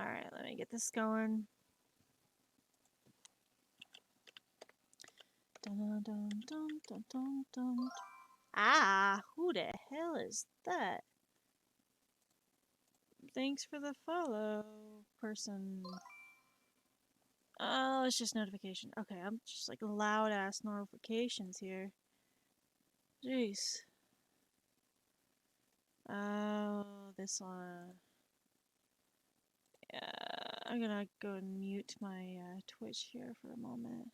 Alright, let me get this going. Dun, dun, dun, dun, dun, dun. Ah, who the hell is that? Thanks for the follow, person. Oh, it's just notification. Okay, I'm just like loud ass notifications here. Jeez. Oh, this one. Yeah, I'm gonna go and mute my Twitch here for a moment.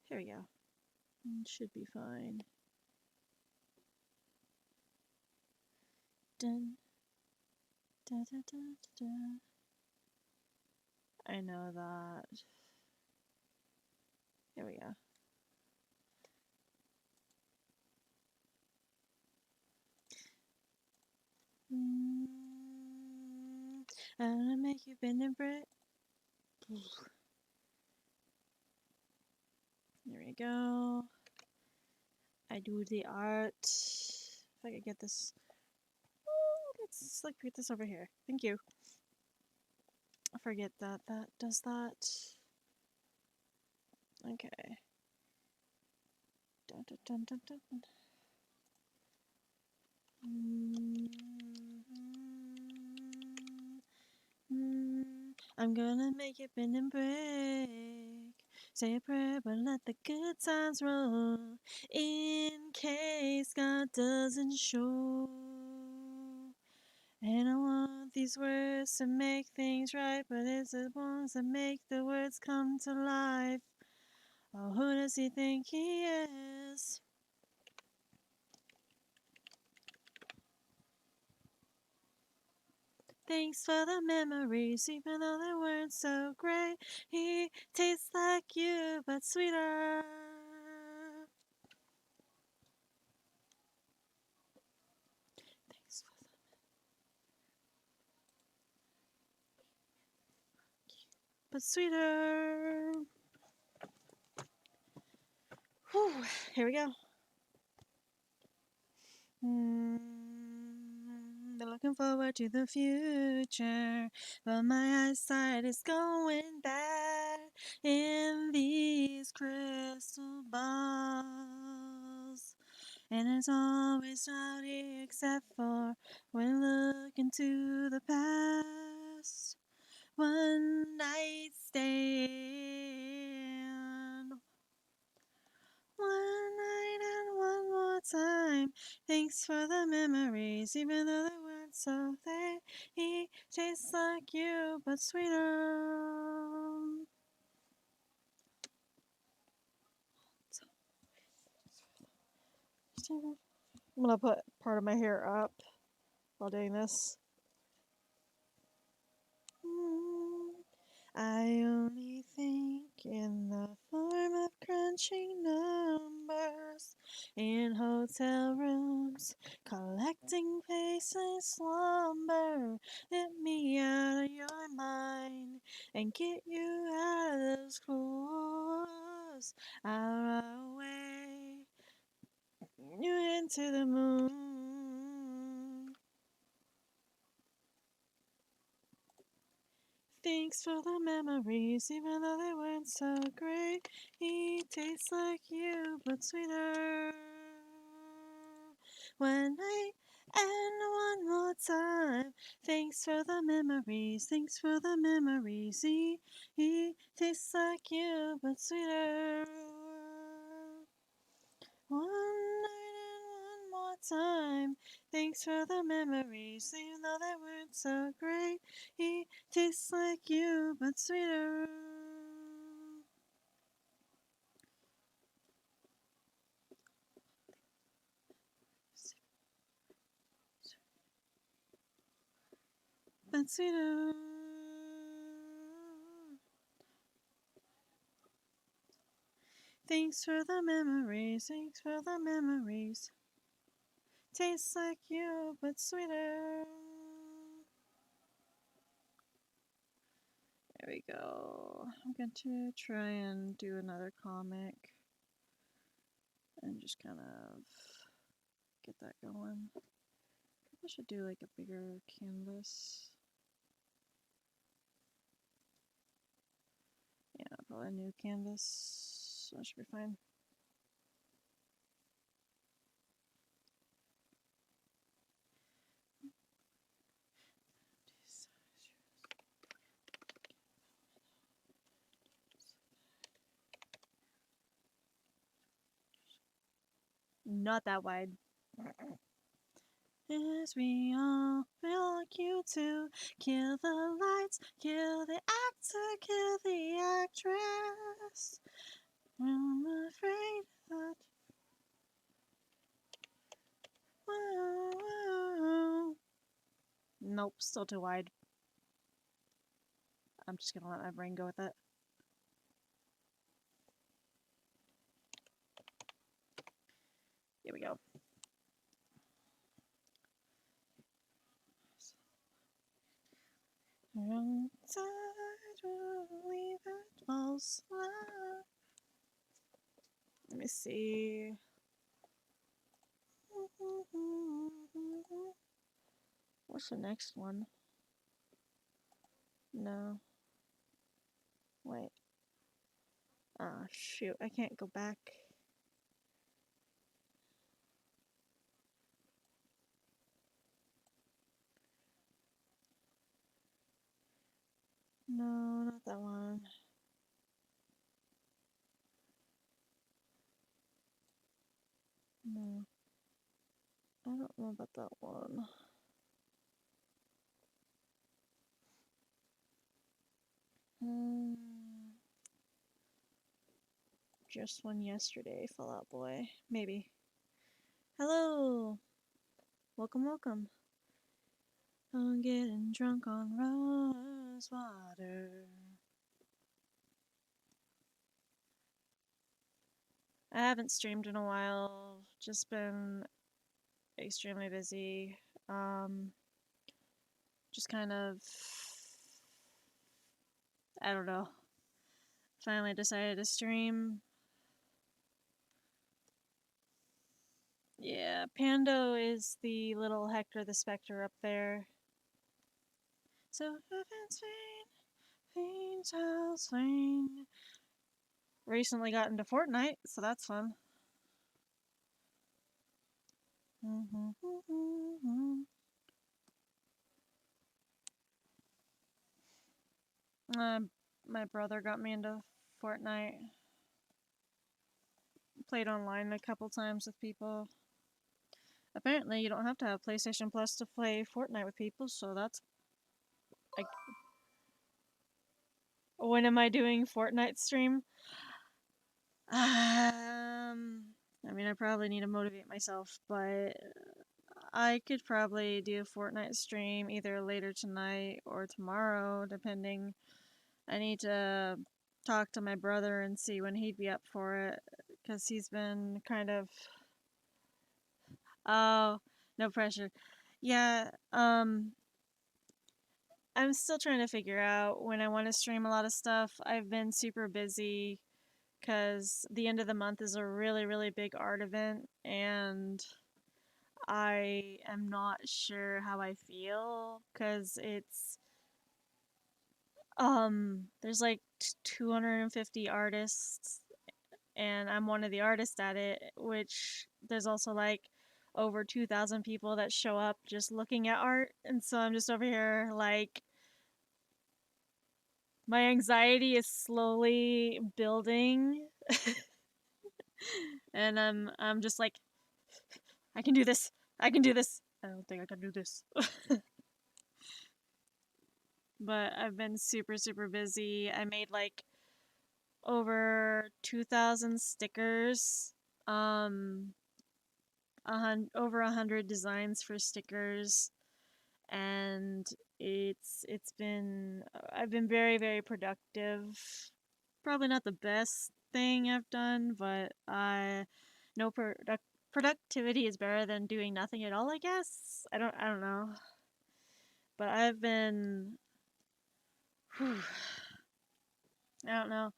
Here we go. Should be fine. Dun, da, da, da, da, da. I know that. Here we go. I'm gonna make you bend and break. There we go. I do the art. If I could get this. Let's like put this over here. Thank you. I forget that that does that. Okay. Dun, dun, dun, dun, dun. I'm gonna make it bend and break. Say a prayer, but let the good times roll. In case God doesn't show. And I want these words to make things right, but it's the ones that make the words come to life. Oh, who does he think he is? Thanks for the memories, even though they weren't so great. He tastes like you, but sweeter. Thanks for the but sweeter. Whew, here we go. Been looking forward to the future, but my eyesight is going bad in these crystal balls. And it's always cloudy except for when looking to the past. One night stand. One night and one more time. Thanks for the memories, even though they weren't so there. He tastes like you, but sweeter. I'm gonna put part of my hair up while doing this. I only think in the form of crunching numbers in hotel rooms, collecting faceless slumber. Let me out of your mind and get you out of those clothes. I'll ride away you into the moon. Thanks for the memories, even though they weren't so great. He tastes like you, but sweeter. One night and one more time. Thanks for the memories, thanks for the memories. He tastes like you, but sweeter. One night and one more time. Thanks for the memories, even though they weren't so great. He tastes like you, but sweeter. But sweeter. Thanks for the memories, thanks for the memories. Tastes like you, but sweeter. There we go. I'm going to try and do another comic and just kind of get that going. I should do like a bigger canvas. Probably a new canvas. That should be fine. Not that wide. As we all feel like you to kill the lights, kill the actor, kill the actress. I'm afraid that. Whoa. Nope, still too wide. I'm just gonna let my brain go with it. Here we go. Wrong side will leave it false light. Let me see. What's the next one? No. Wait. Ah, shoot. I can't go back. No, not that one. No. I don't know about that one. Just one yesterday, Fallout Boy. Maybe. Hello! Welcome, welcome. I'm getting drunk on rose water. I haven't streamed in a while. Just been extremely busy. Just kind of, I don't know. Finally decided to stream. Yeah, Pando is the little Hector the Spectre up there. So Fiend's House Lane. Recently got into Fortnite, so that's fun. My brother got me into Fortnite. Played online a couple times with people. Apparently, you don't have to have PlayStation Plus to play Fortnite with people, so that's. Like, when am I doing Fortnite stream? I mean, I probably need to motivate myself, but I could probably do a Fortnite stream either later tonight or tomorrow, depending. I need to talk to my brother and see when he'd be up for it, because he's been kind of. Oh, no pressure. Yeah, I'm still trying to figure out when I want to stream a lot of stuff. I've been super busy because the end of the month is a really, really big art event, and I am not sure how I feel because there's like 250 artists, and I'm one of the artists at it, which there's also like over 2,000 people that show up just looking at art, and so I'm just over here like my anxiety is slowly building. And I'm just like, I can do this. I can do this. I don't think I can do this. But I've been super, super busy. I made like over 2,000 stickers. Over 100 designs for stickers, and it's been I've been very, very productive. Probably not the best thing I've done, but no productivity is better than doing nothing at all, I guess. I don't know. But I've been whew, I don't know.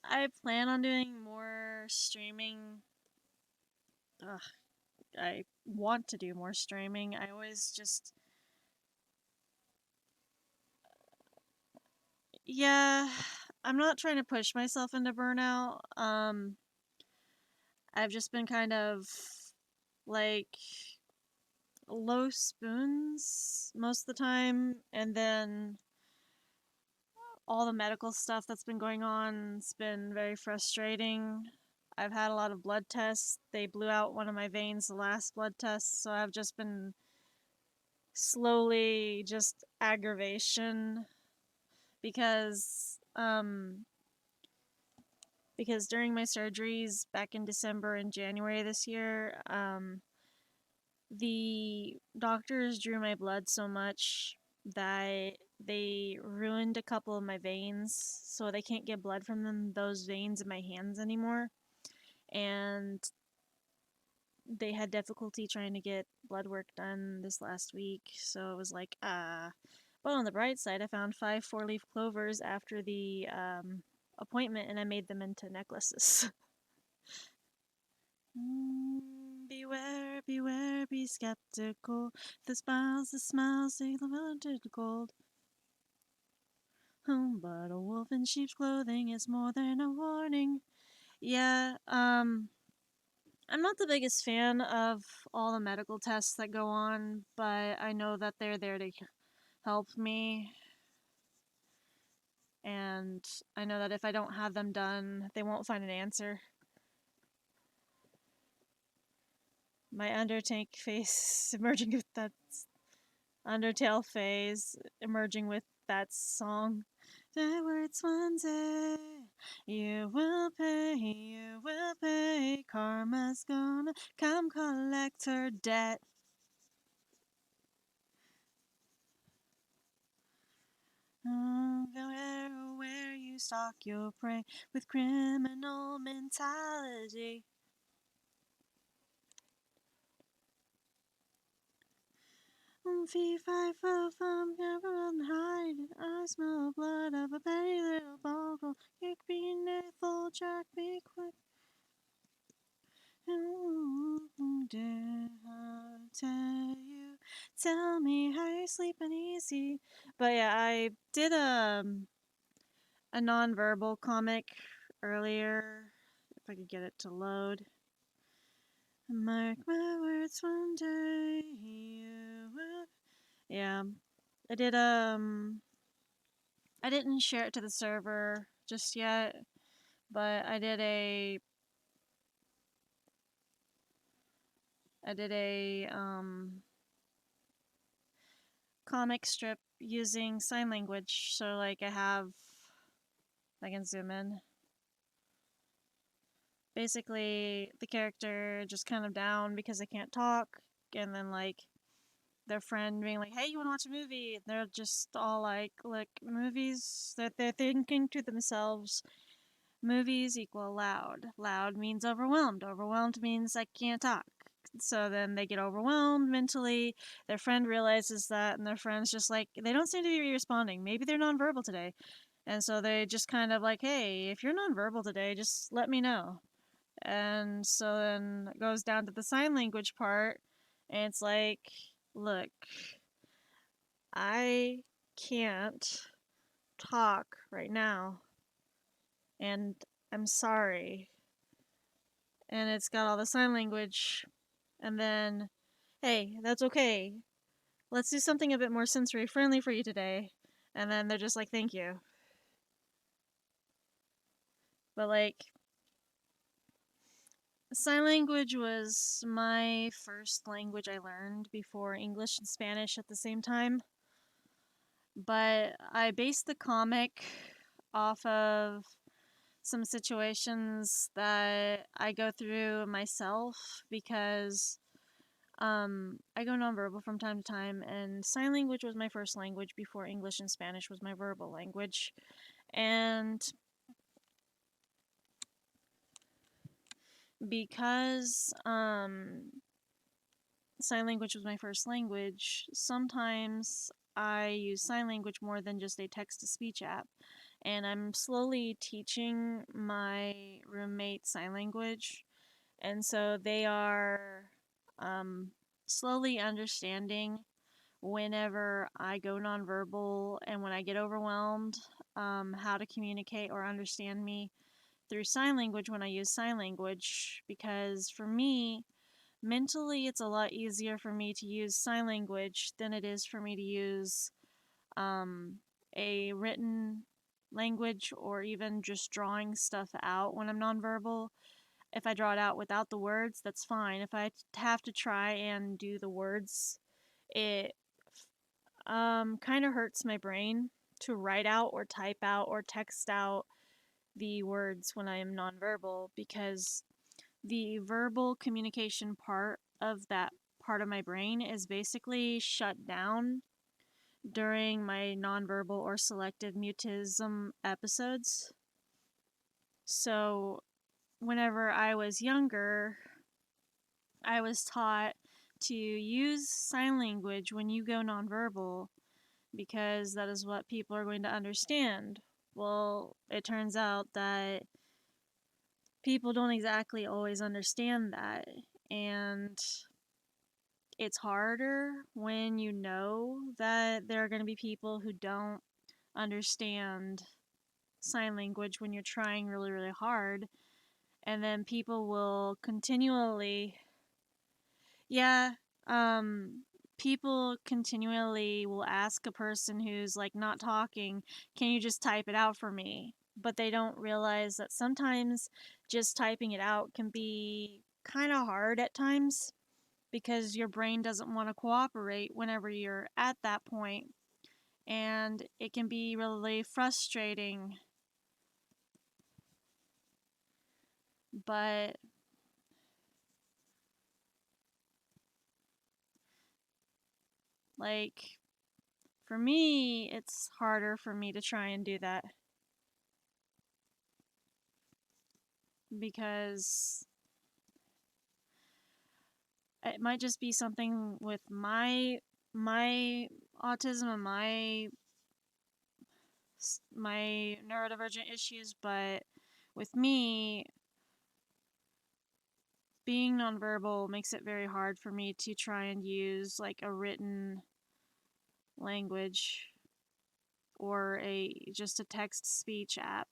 I plan on doing more streaming. Ugh, I want to do more streaming. I always just yeah, I'm not trying to push myself into burnout. I've just been kind of like low spoons most of the time, and then all the medical stuff that's been going on has been very frustrating. I've had a lot of blood tests. They blew out one of my veins the last blood test, so I've just been slowly just aggravation because because during my surgeries back in December and January this year, the doctors drew my blood so much that they ruined a couple of my veins, so they can't get blood from those veins in my hands anymore. And they had difficulty trying to get blood work done this last week, so it was like, But on the bright side, I found 5 4-leaf clovers after the appointment, and I made them into necklaces. Beware, beware, be skeptical. The smiles, take the villain to the gold. But a wolf in sheep's clothing is more than a warning. Yeah, I'm not the biggest fan of all the medical tests that go on, but I know that they're there to help me. And I know that if I don't have them done, they won't find an answer. My Undertale face emerging with that Undertale phase emerging with that song. The words one day you will pay. Karma's gonna come collect her debt. Where you stalk your prey with criminal mentality. Fee, fi, fo, fum, never run hide. I smell blood of a petty little boggle. Kick me full jack me quick. Did I tell you? Tell me how you're sleeping easy. But yeah, I did a non-verbal comic earlier. If I could get it to load. Mark my words, one day you will. Yeah, I did I didn't share it to the server just yet, but I did a comic strip using sign language. So like I can zoom in. Basically, the character just kind of down because they can't talk, and then like their friend being like, "Hey, you want to watch a movie?" And they're just all like, "Look, movies." That they're thinking to themselves, movies equal loud. Loud means overwhelmed. Overwhelmed means I can't talk. So then they get overwhelmed mentally. Their friend realizes that, and their friend's just like, they don't seem to be responding. Maybe they're nonverbal today. And so they just kind of like, hey, if you're nonverbal today, just let me know. And so then it goes down to the sign language part, and it's like, look, I can't talk right now, and I'm sorry. And it's got all the sign language, and then, hey, that's okay. Let's do something a bit more sensory friendly for you today. And then they're just like, thank you. But like, sign language was my first language I learned before English and Spanish at the same time. But I based the comic off of some situations that I go through myself because I go nonverbal from time to time, and sign language was my first language before English and Spanish was my verbal language. And because sign language was my first language, sometimes I use sign language more than just a text to speech app. And I'm slowly teaching my roommate sign language. And so they are slowly understanding whenever I go nonverbal and when I get overwhelmed. how to communicate or understand me through sign language when I use sign language, because for me, mentally, it's a lot easier for me to use sign language than it is for me to use um, a written language or even just drawing stuff out when I'm nonverbal. If I draw it out without the words, that's fine. If I have to try and do the words, it kind of hurts my brain to write out or type out or text out the words when I am nonverbal, because the verbal communication part of that part of my brain is basically shut down during my nonverbal or selective mutism episodes. So, whenever I was younger, I was taught to use sign language when you go nonverbal because that is what people are going to understand. Well, it turns out that people don't exactly always understand that, and it's harder when you know that there are going to be people who don't understand sign language when you're trying really, really hard. And then people will continually, yeah, um, people continually will ask a person who's like not talking, can you just type it out for me? But they don't realize that sometimes just typing it out can be kind of hard at times because your brain doesn't want to cooperate whenever you're at that point, and it can be really frustrating. But like for me, it's harder for me to try and do that because it might just be something with my autism and my neurodivergent issues, but with me, being nonverbal makes it very hard for me to try and use like a written language or a just a text speech app.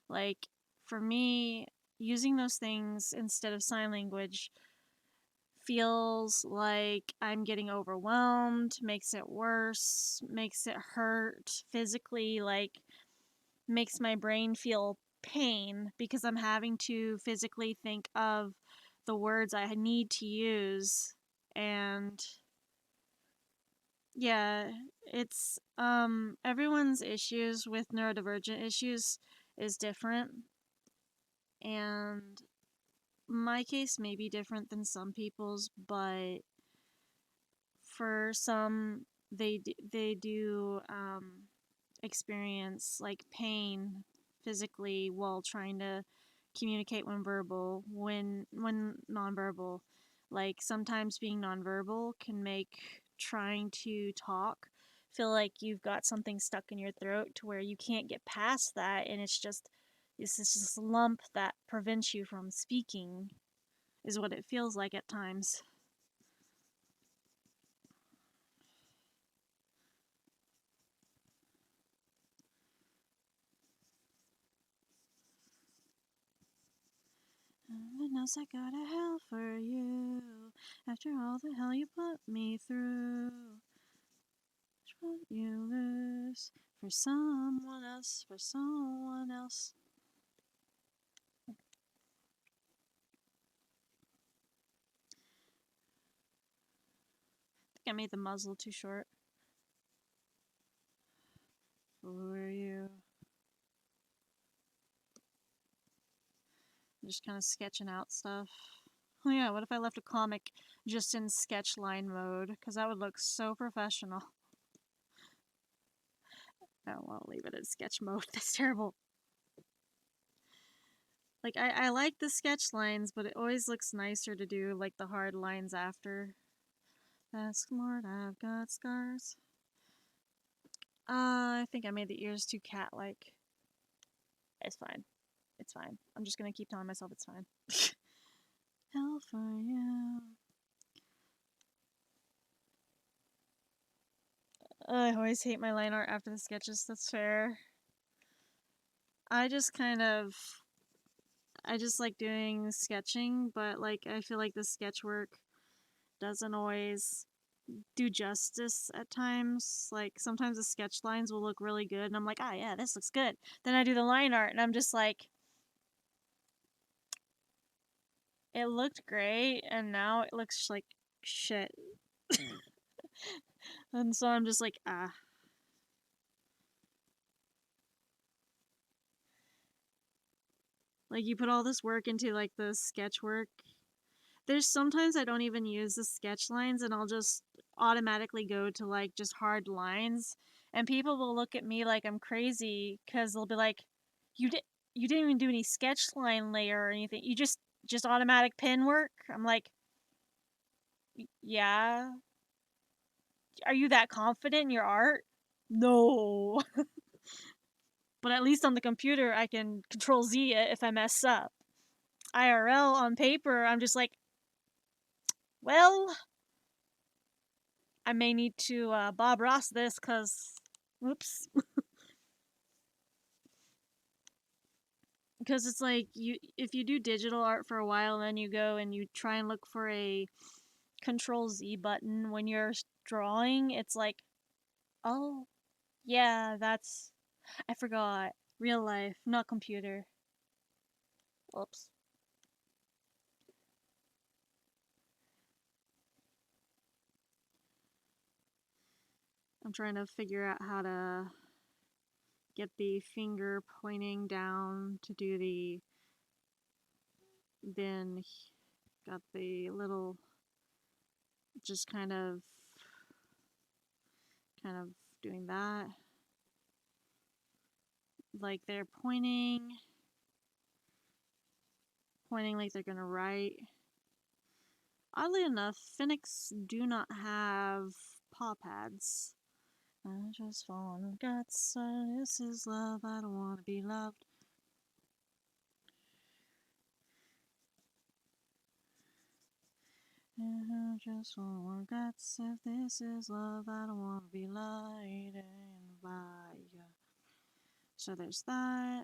Like for me, using those things instead of sign language feels like I'm getting overwhelmed, makes it worse, makes it hurt physically, like makes my brain feel pain because I'm having to physically think of the words I need to use. And yeah, it's everyone's issues with neurodivergent issues is different, and my case may be different than some people's, but for some they do experience like pain physically while trying to communicate when nonverbal. Like sometimes being nonverbal can make trying to talk feel like you've got something stuck in your throat to where you can't get past that, and it's just this lump that prevents you from speaking is what it feels like at times. Heaven knows I got a hell for you. After all the hell you put me through, which won't you lose for someone else, for someone else? I think I made the muzzle too short for you. I'm just kind of sketching out stuff. Oh yeah, what if I left a comic just in sketch line mode? Because that would look so professional. I don't want to leave it in sketch mode. That's terrible. Like, I like the sketch lines, but it always looks nicer to do, like, the hard lines after. Ask Lord, I've got scars. I think I made the ears too cat-like. It's fine. It's fine. I'm just gonna keep telling myself it's fine. Hell for you. I always hate my line art after the sketches, that's fair. I just like doing sketching, but like I feel like the sketch work doesn't always do justice at times. Like sometimes the sketch lines will look really good and I'm like, "Ah, yeah, this looks good." Then I do the line art and I'm just like, it looked great and now it looks like shit. And so I'm just like, ah. Like you put all this work into like the sketch work. There's sometimes I don't even use the sketch lines and I'll just automatically go to like just hard lines and people will look at me like I'm crazy cuz they'll be like, you didn't even do any sketch line layer or anything. You just automatic pen work." I'm like, "Yeah. Are you that confident in your art?" "No." But at least on the computer I can control Z it if I mess up. IRL on paper, I'm just like, well, I may need to Bob Ross this because, whoops. Because it's like if you do digital art for a while, then you go and you try and look for a Control Z button when you're drawing. It's like, oh, yeah, that's I forgot. Real life, not computer. Whoops. I'm trying to figure out how to get the finger pointing down to do the. Then got the little, just kind of doing that. Like they're pointing like they're gonna write. Oddly enough, Phoenix do not have paw pads. I just fall on guts. This is love. I don't want to be loved. I just want more guts. If this is love, I don't want to be lighted by you. So there's that.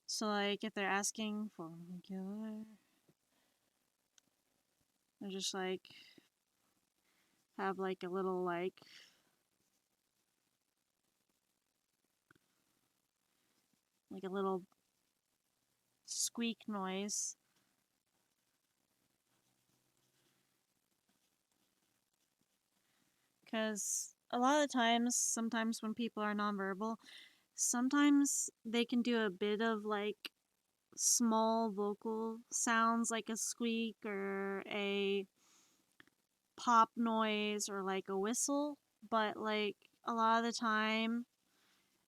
So like if they're asking for a killer, they're just like have like a little like a little squeak noise. Because a lot of times, sometimes when people are nonverbal, sometimes they can do a bit of like small vocal sounds like a squeak or a pop noise or like a whistle, but like a lot of the time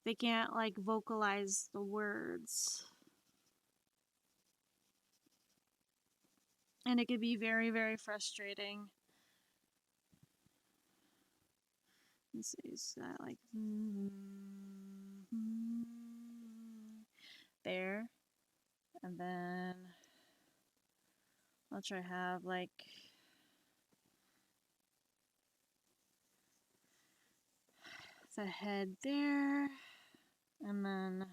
they can't like vocalize the words. And it could be very, very frustrating. Let's see, is that like there? And then I'll try have like the head there, and then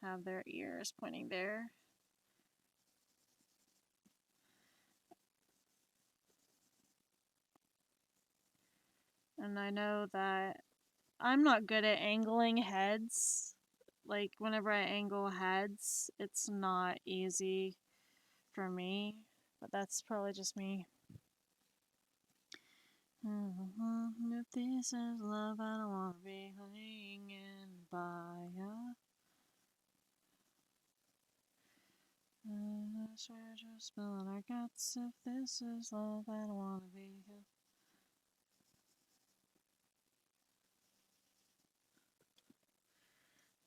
have their ears pointing there. And I know that I'm not good at angling heads. Like, whenever I angle heads, it's not easy for me. But that's probably just me. If this is love, I don't want to be hanging by ya. I swear just spilling our guts. If this is love, I don't want to be here.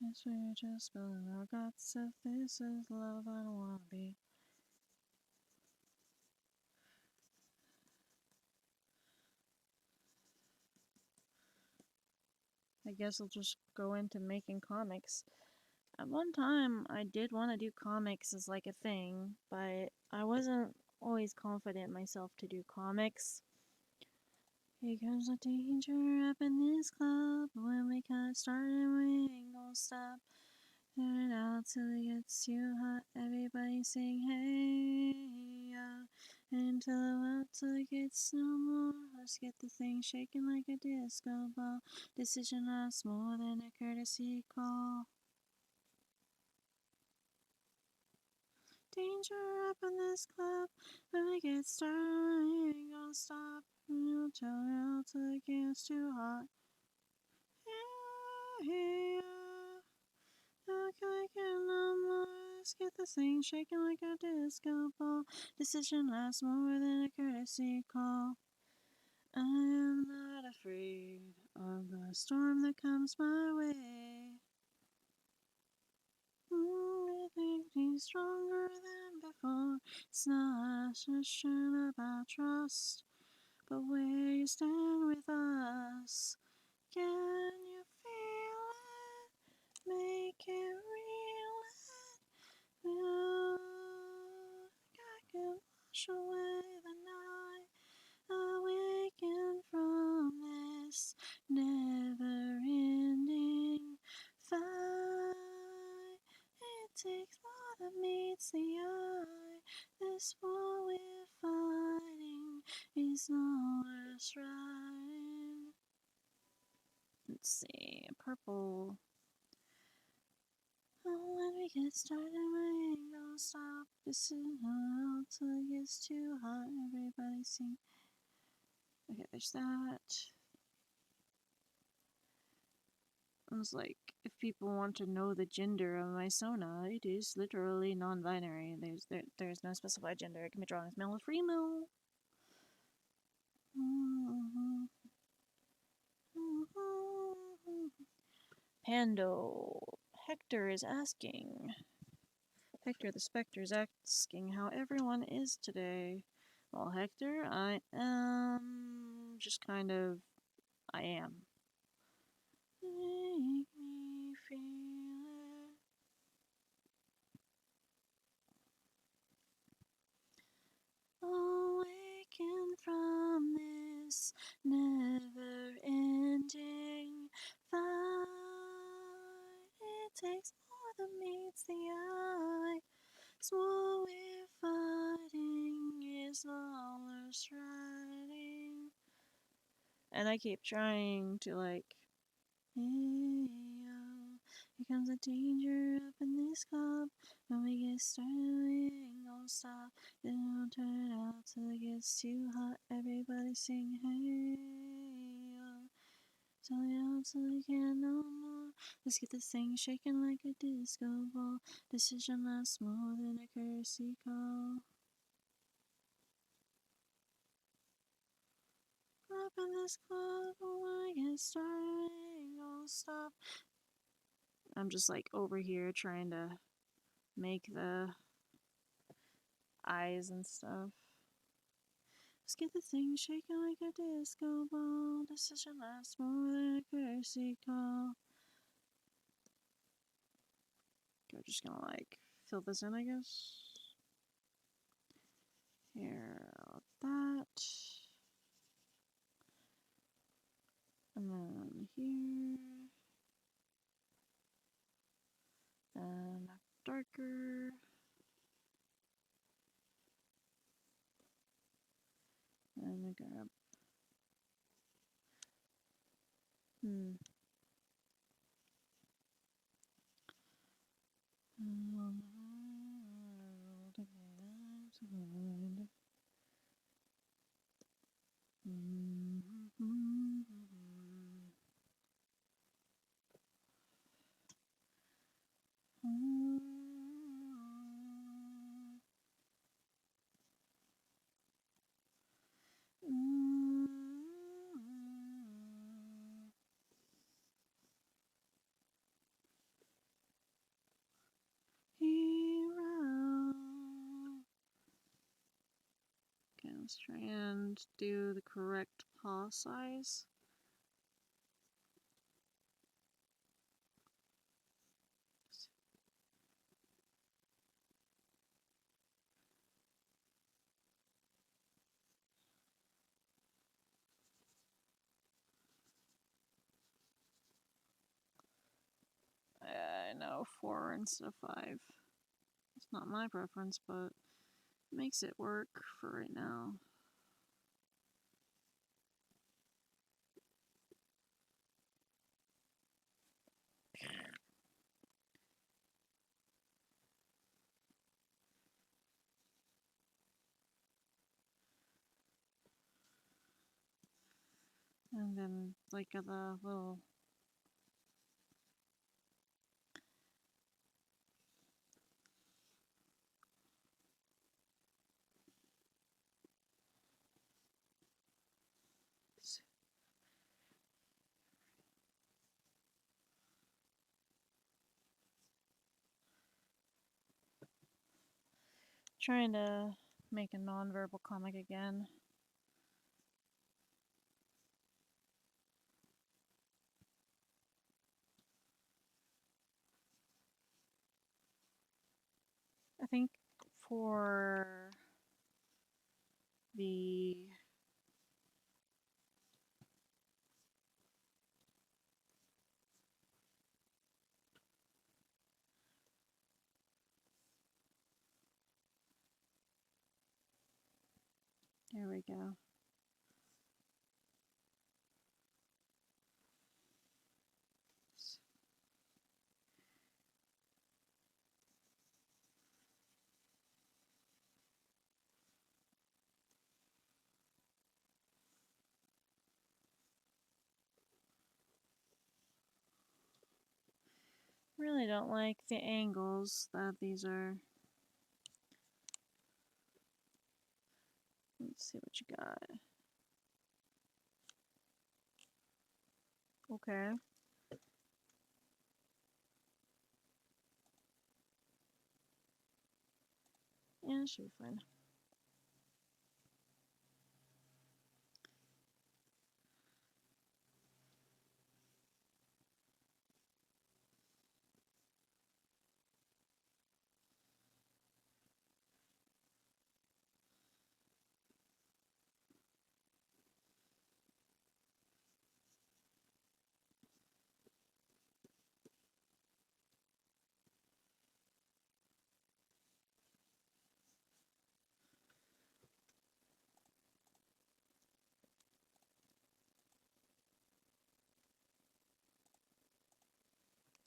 I swear just spilling our guts. If this is love, I don't want to be. I guess I'll just go into making comics. At one time, I did want to do comics as like a thing, but I wasn't always confident myself to do comics. Here comes the danger up in this club. When we got started, we ain't gonna stop. Turn it out till it gets too hot. Everybody sing hey ya. Until the well till it gets no more. Let's get the thing shaking like a disco ball. Decision lasts more than a courtesy call. Danger up in this club. When we get started, we ain't gonna stop. We'll turn it out till it gets too hot. Hey, okay, no more. Let's get this thing shaking like a disco ball. Decision lasts more than a courtesy call. I am not afraid of the storm that comes my way. I think he's stronger than before. It's not a question about trust, but where you stand with us. Can you feel it? Make it real. I can wash away the night, awaken from this never-ending fight. It takes more than meets the eye. This war we're fighting is no less right. Let's see, purple. Oh, when we get started, we ain't gonna stop. This is how till it gets too hot. Everybody sing. Okay, there's that. I was like, if people want to know the gender of my Sona, it is literally non-binary. There's no specified gender. It can be drawn as male or female. Pando. Hector is asking. Hector the Spectre is asking how everyone is today. Well, Hector, I am just kind of. I am. Make me feel it. Awaken from this never-ending fight. It takes more than meets the eye. It's what we're fighting is lawless riding. And I keep trying to like, hey yo, here comes the danger up in this club. When we get started, we ain't gonna stop. Then we'll turn it out till it gets too hot. Everybody sing hey yo. Turn it out till we can't no more. Let's get this thing shaking like a disco ball. Decision lasts more than a courtesy call. Up in this club, when I get started, ain't gonna stop. I'm just like over here trying to make the eyes and stuff. Let's get the thing shaking like a disco ball. Decision lasts more than a courtesy call. I'm just gonna like fill this in, I guess. Here, that. And then here. And darker. And I grab. Hero. Okay, let's try and do the correct paw size. go 4 instead of 5. It's not my preference, but it makes it work for right now. And then, like, the little trying to make a non-verbal comic again. I think for the there we go. Really don't like the angles that these are. Let's see what you got. Okay. Yeah, it should be fine.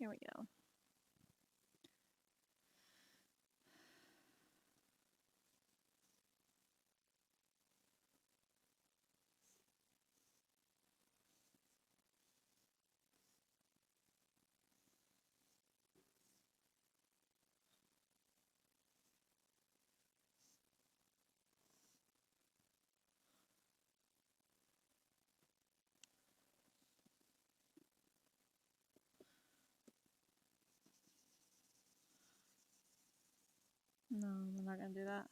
Here we go. No, I'm not gonna do that.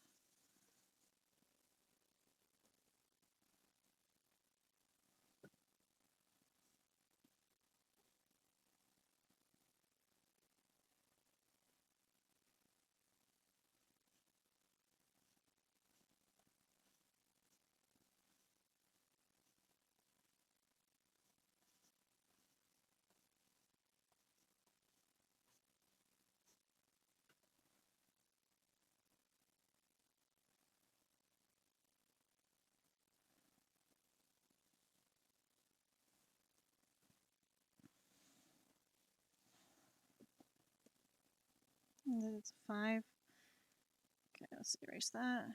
It's 5. Okay, let's erase that.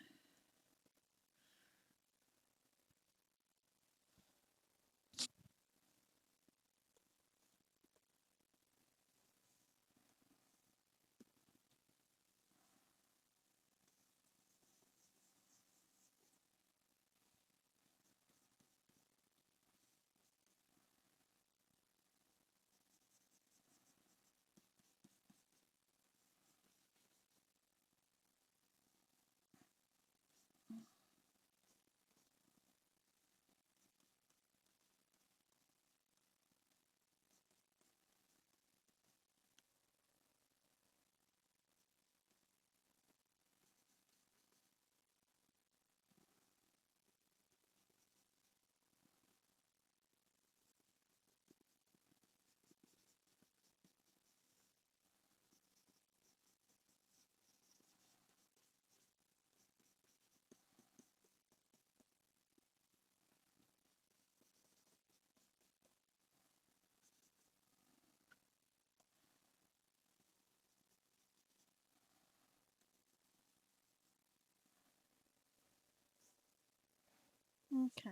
Okay.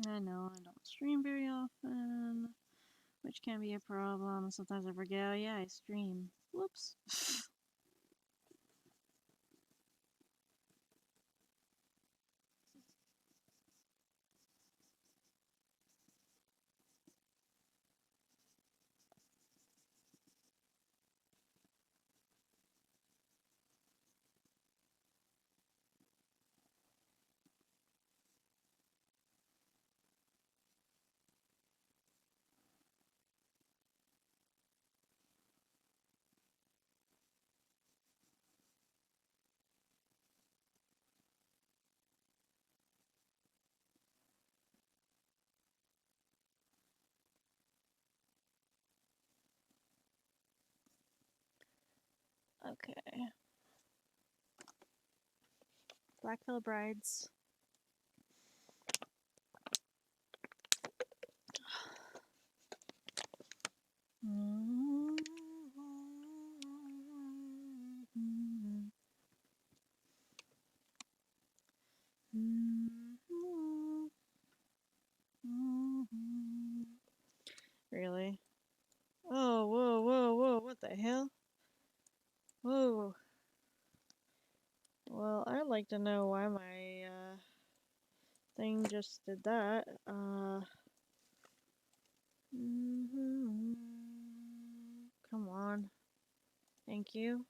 I know I don't stream very often, which can be a problem. Sometimes I forget, oh yeah, I stream. Whoops. Okay. Blackville Brides. Really? Oh, whoa, whoa, whoa, what the hell? Whoa. Well, I'd like to know why my thing just did that. Come on. Thank you.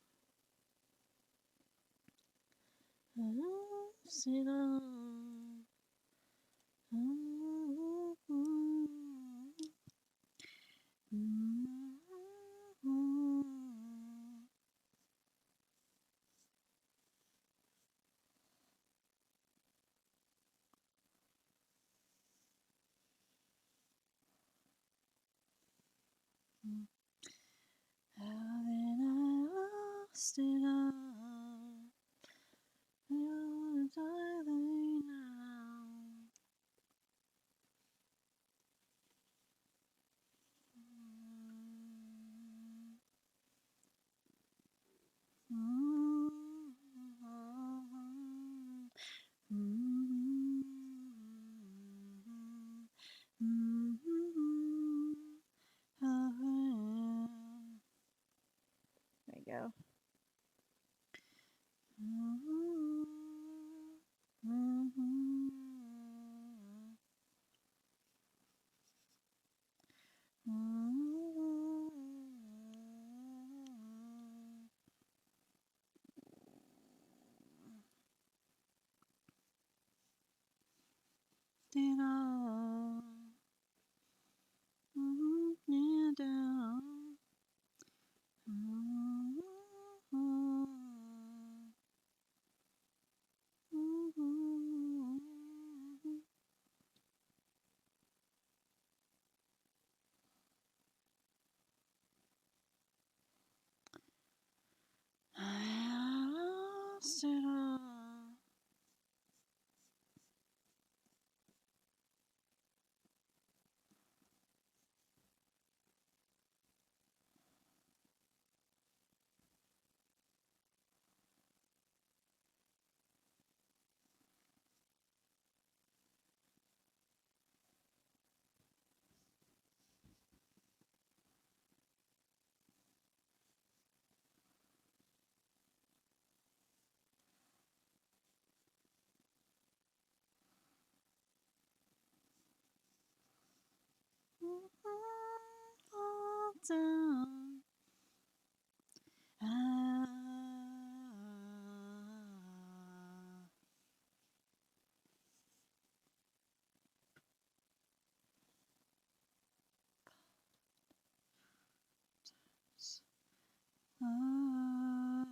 Sit down. Haven't I lost it all? How die they now? There you go. Ah,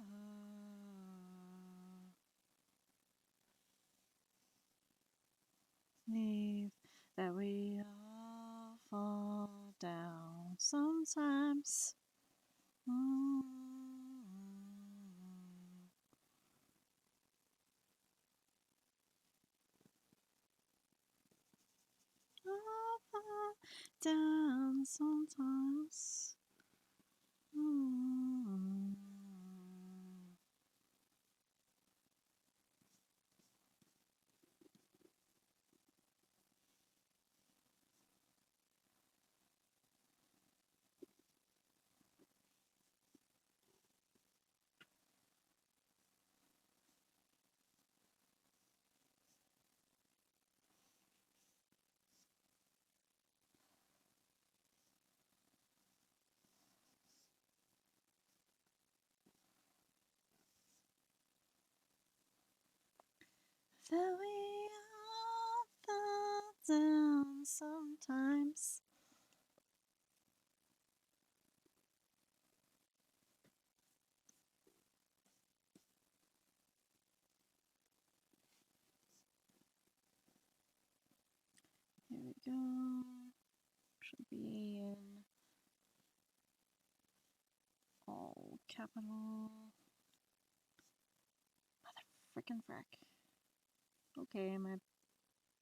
leave that we all fall down sometimes. Mm. All fall down sometimes. Mm. That we all fall down sometimes. Here we go. Should be in all capital. Mother frickin' frack. Okay, my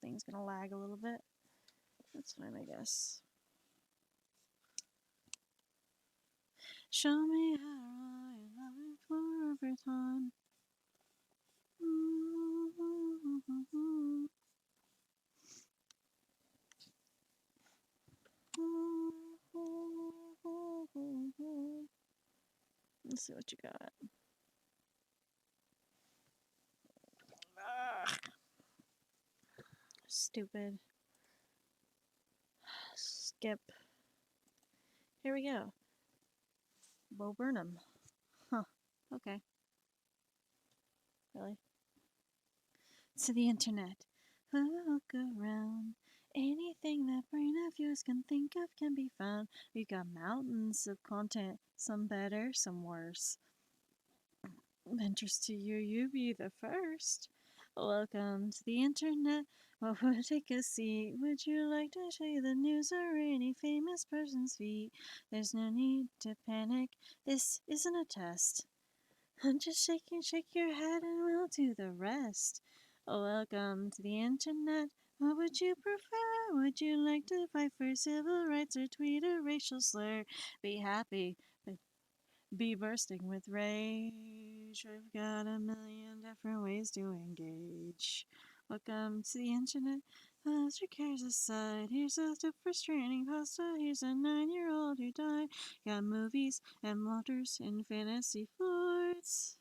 thing's gonna lag a little bit. That's fine, I guess. Show me how to love you for every time. Let's see what you got. Ugh. Stupid. Skip. Here we go. Bo Burnham. Huh. Okay. Really? To the internet. Look around. Anything that brain of yours can think of can be found. We've got mountains of content, some better, some worse. Ventures to you be the first. Welcome to the internet. What would take a seat? Would you like to show you the news or any famous person's feet? There's no need to panic. This isn't a test. Just shake your head and we'll do the rest. Welcome to the internet. What would you prefer? Would you like to fight for civil rights or tweet a racial slur? Be happy, but be bursting with rage. We've got a million different ways to engage. Welcome to the internet. Put your cares aside. Here's a tip for straining pasta. Here's a 9-year-old who died. Got movies and motors and fantasy forts.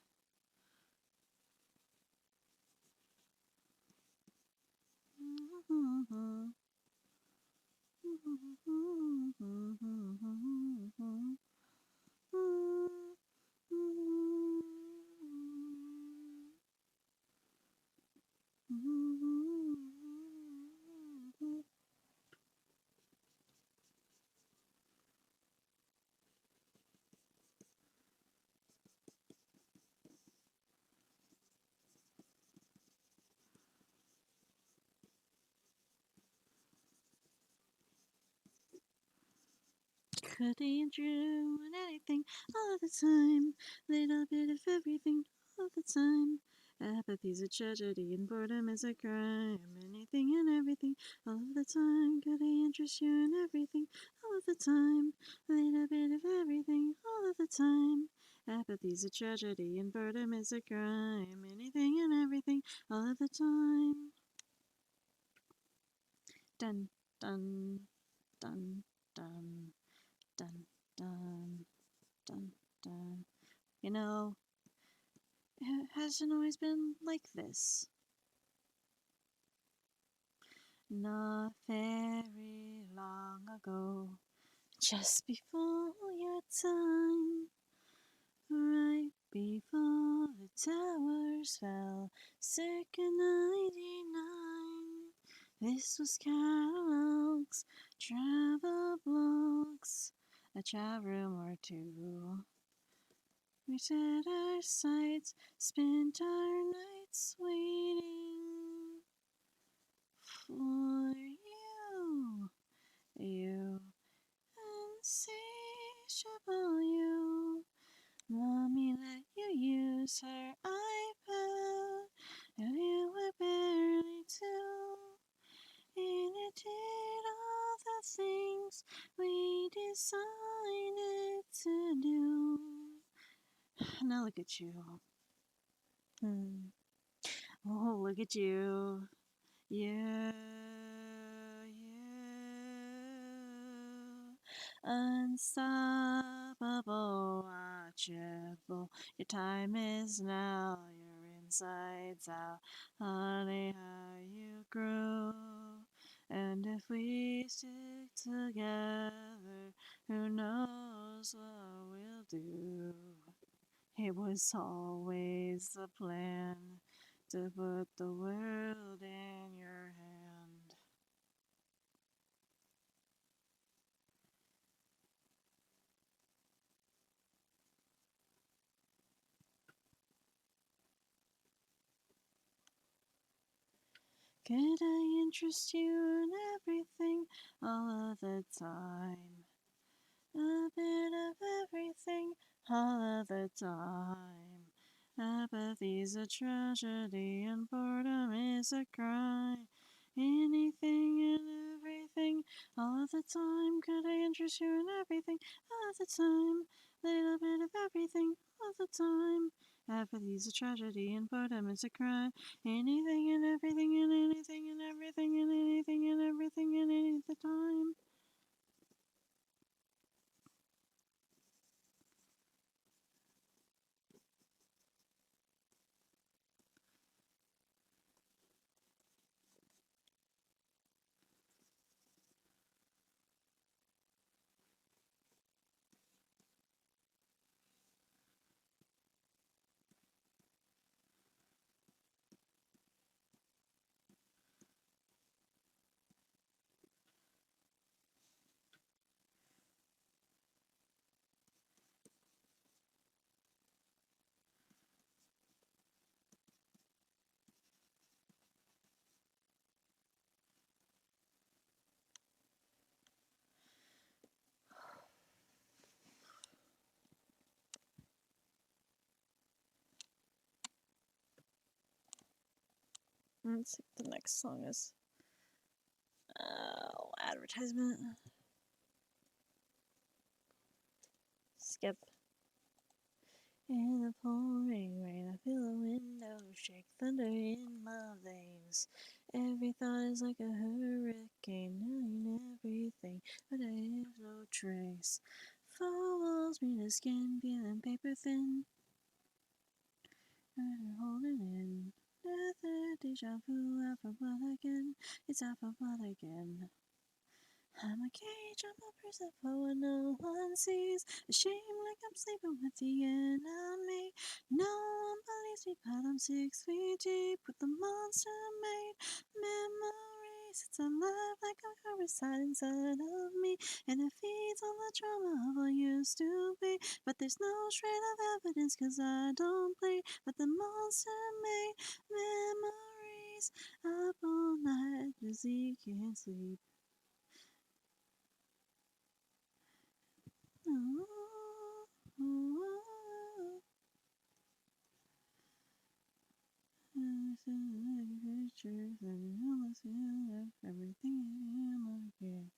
Could Andrew and anything all the time, little bit of everything all the time. Apathy's a tragedy and boredom is a crime. Anything and everything all the time. Could I interest you in everything all the time? Little bit of everything all the time. Apathy's a tragedy and boredom is a crime. Anything and everything all the time. Dun dun dun dun dun dun dun dun. You know, it hasn't always been like this. Not very long ago, just before your time, right before the towers fell, circa 99. This was Kellogg's travel blogs, a chat room or two. We set our sights, spent our nights waiting for you. You, insatiable you. Mommy let you use her iPad, and you were barely two. And it did all the things we decided to do. Now look at you. Oh, look at you. You. Unstoppable, watchable. Your time is now. Your insides out. Honey, how you grew. And if we stick together, who knows what we'll do. It was always the plan to put the world in your hand. Could I interest you in everything all of the time? A bit of everything all of the time. Apathy's a tragedy and boredom is a crime. Anything and everything all of the time. Could I interest you in everything all of the time? Little bit of everything all the time. Apathy's a tragedy and boredom is a crime. Anything and everything and anything and everything and anything and everything and any the time. Let's see what the next song is. Advertisement. Skip. In the pouring rain, I feel a window shake, thunder in my veins. Every thought is like a hurricane, knowing everything, but I have no trace. Four walls meet the skin, feeling paper thin. Holding in. Death, deja vu, alpha blood again. It's alpha blood again. I'm a cage, I'm a prison for what no one sees. Ashamed like I'm sleeping with the enemy. No one believes me, but I'm 6 feet deep with the monster made memories. It's alive like a parasite inside of me, and it feeds on the trauma of what used to be. But there's no shred of evidence, cause I don't bleed. But the monster made memories up all night, cause he can't sleep. Pictures and everything in again.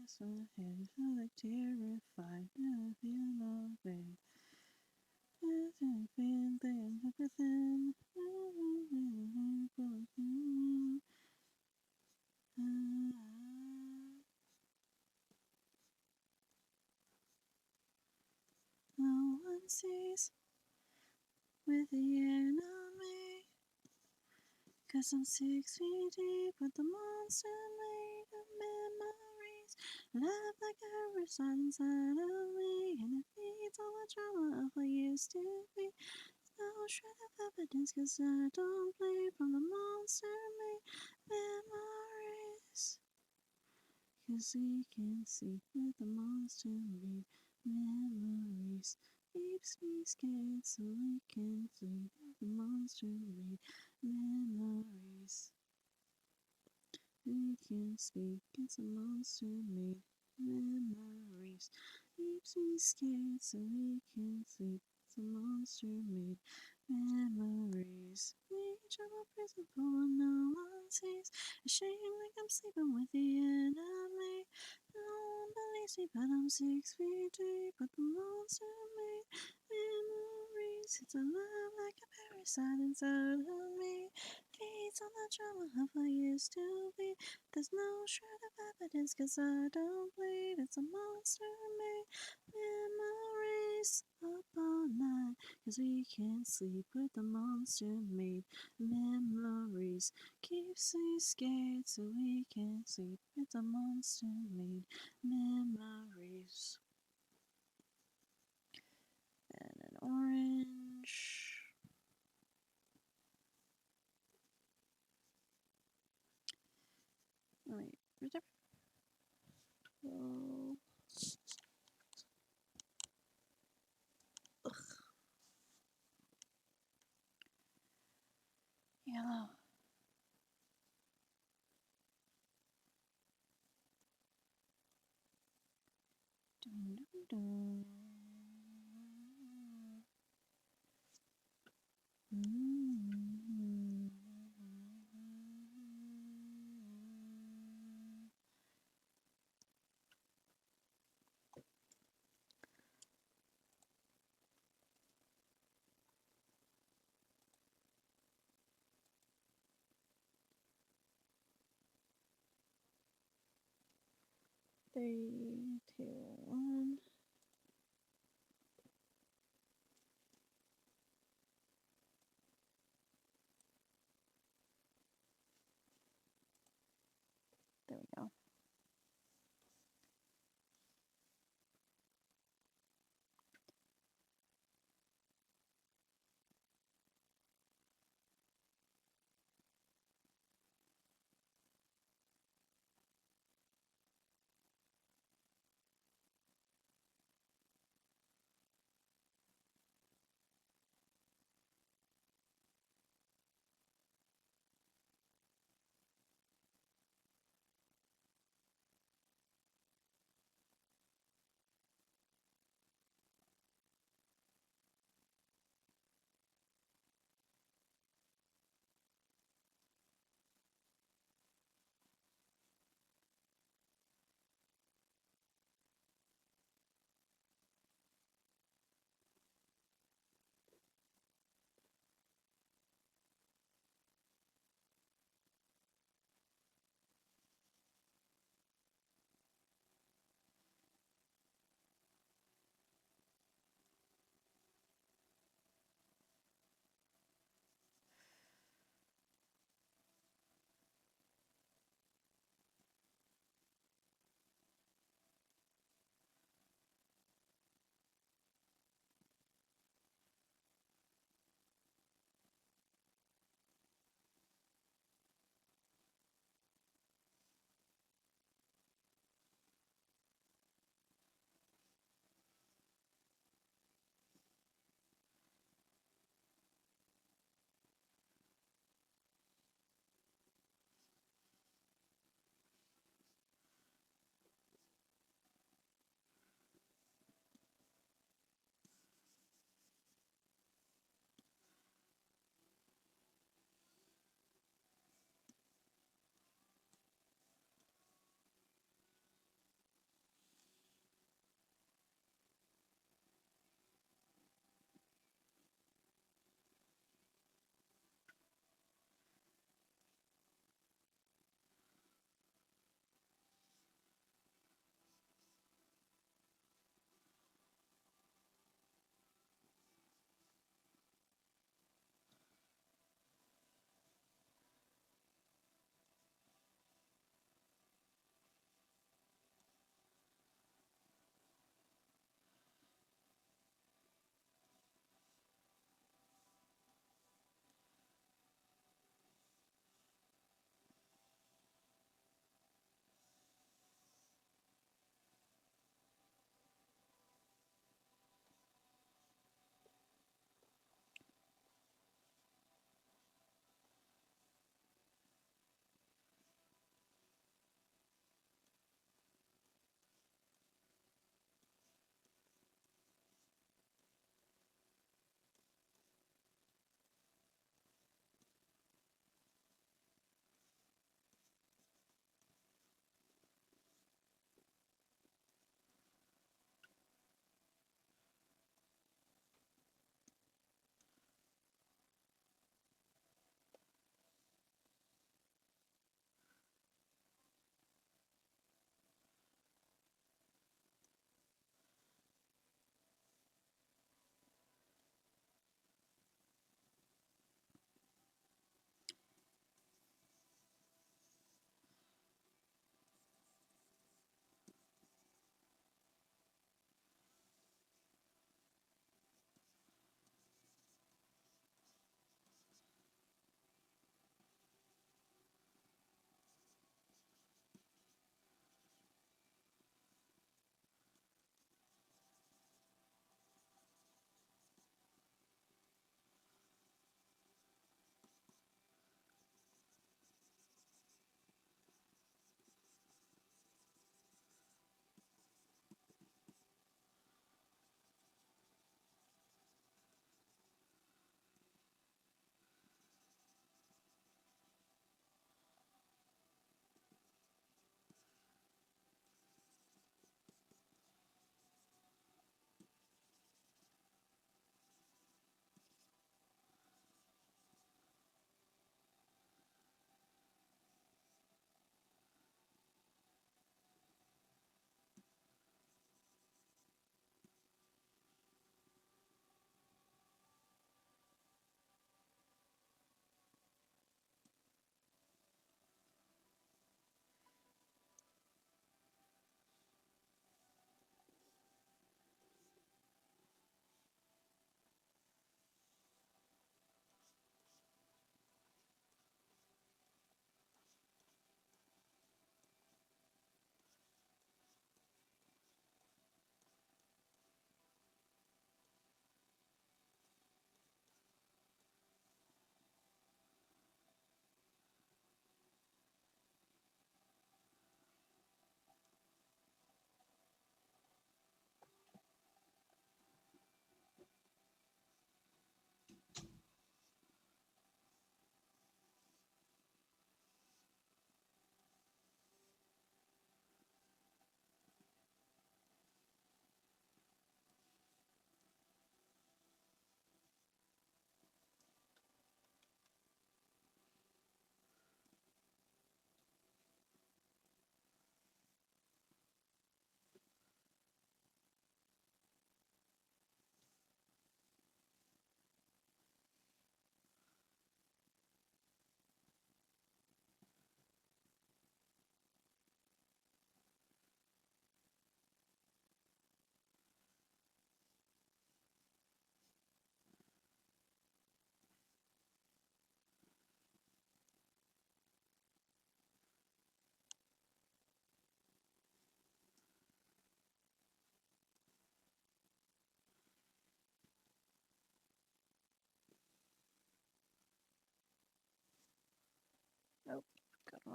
So head so like terrified, never feel no pain. Everything within. No one sees with the enemy, 'cause I'm 6 feet deep with the monster made of memories. Love like a parasite inside of me, and it feeds all the trauma of what used to be. No shred of evidence, 'cause I don't play from the monster made memories. 'Cause we can see with the monster made Memories keeps me scared so we can sleep. The monster made memories. We can speak. It's a monster made memories. Keeps me scared so we can sleep. It's a monster made memories. We travel prison for no one sees. Ashamed like I'm sleeping with the enemy. No one believes me, but I'm 6 feet deep. But the monster made memories. It's alive like a parasite inside of me. Feeds on the trauma of what used to be. There's no shred of evidence, 'cause I don't bleed. It's a monster made memories up all night. 'Cause we can't sleep with the monster made memories. Keeps me scared so we can't sleep. It's a monster made memories. And an orange. Wait, where's that? Oh. Yellow. Dun, dun, dun. Mm-hmm. Three, two, one. There we go.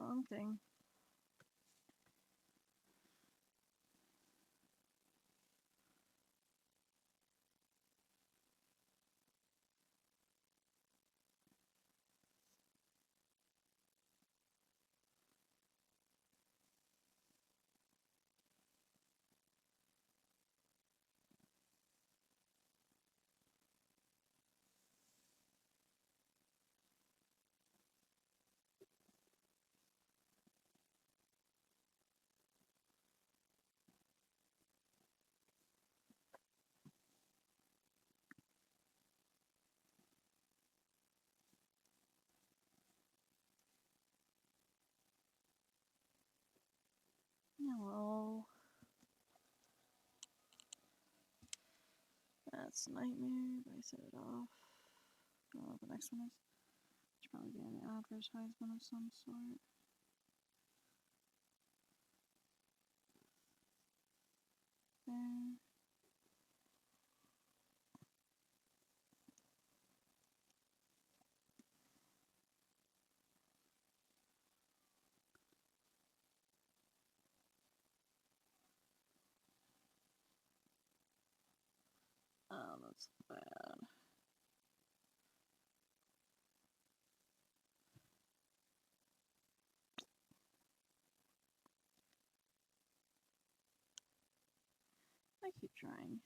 wrong thing. Hello. That's Nightmare, but I set it off. I don't know what the next one is. Should probably be an advertisement of some sort. There. Oh, that's bad. I keep trying.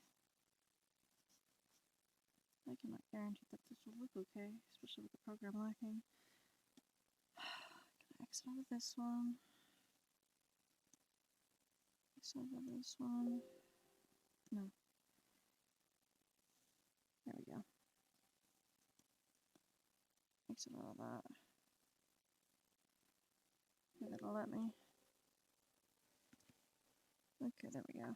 I cannot guarantee that this will look okay, especially with the program lacking. Can I exit out of this one? Exit out of this one. No. There we go. Exit out of that. Maybe it'll let me. Okay, there we go.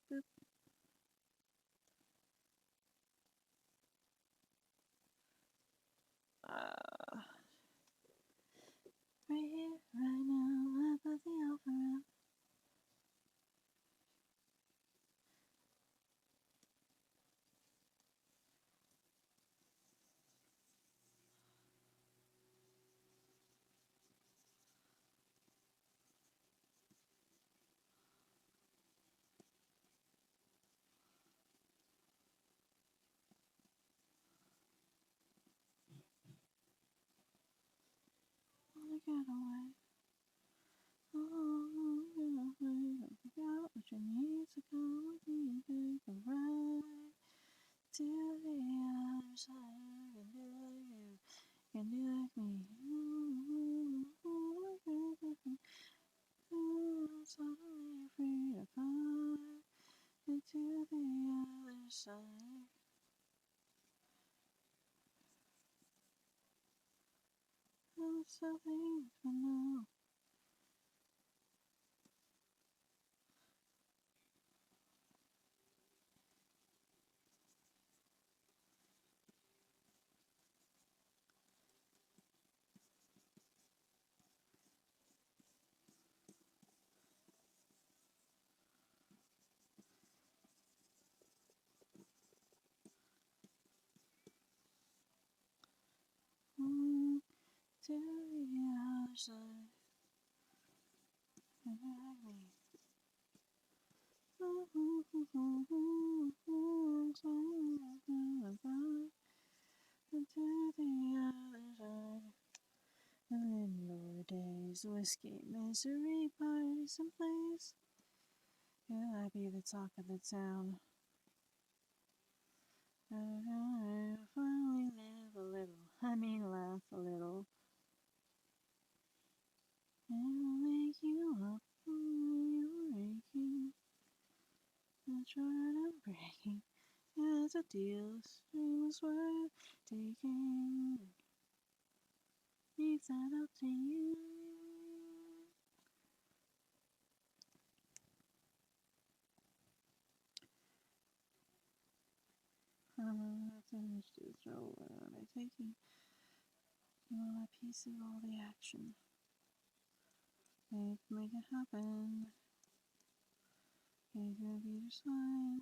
Boop. Right here, right now, above the alpha. Wanna get away. Oh, get away. Don't forget what you need to come with me and take a ride to the other side. And be like you, and be like me. Suddenly free to fly into the other side. I'm something for now. To the other side. And be like me. Into the other side. And in your days, whiskey, misery, party someplace. Yeah, I'd be the talk of the town. Finally live a little, I mean laugh a little. And I'll make you up when you're aching. That's right, I'm breaking. As a deal, streams worth taking. Leave that up to you. Finish this role by taking a piece of all the action. Make it happen. Make your beat sign.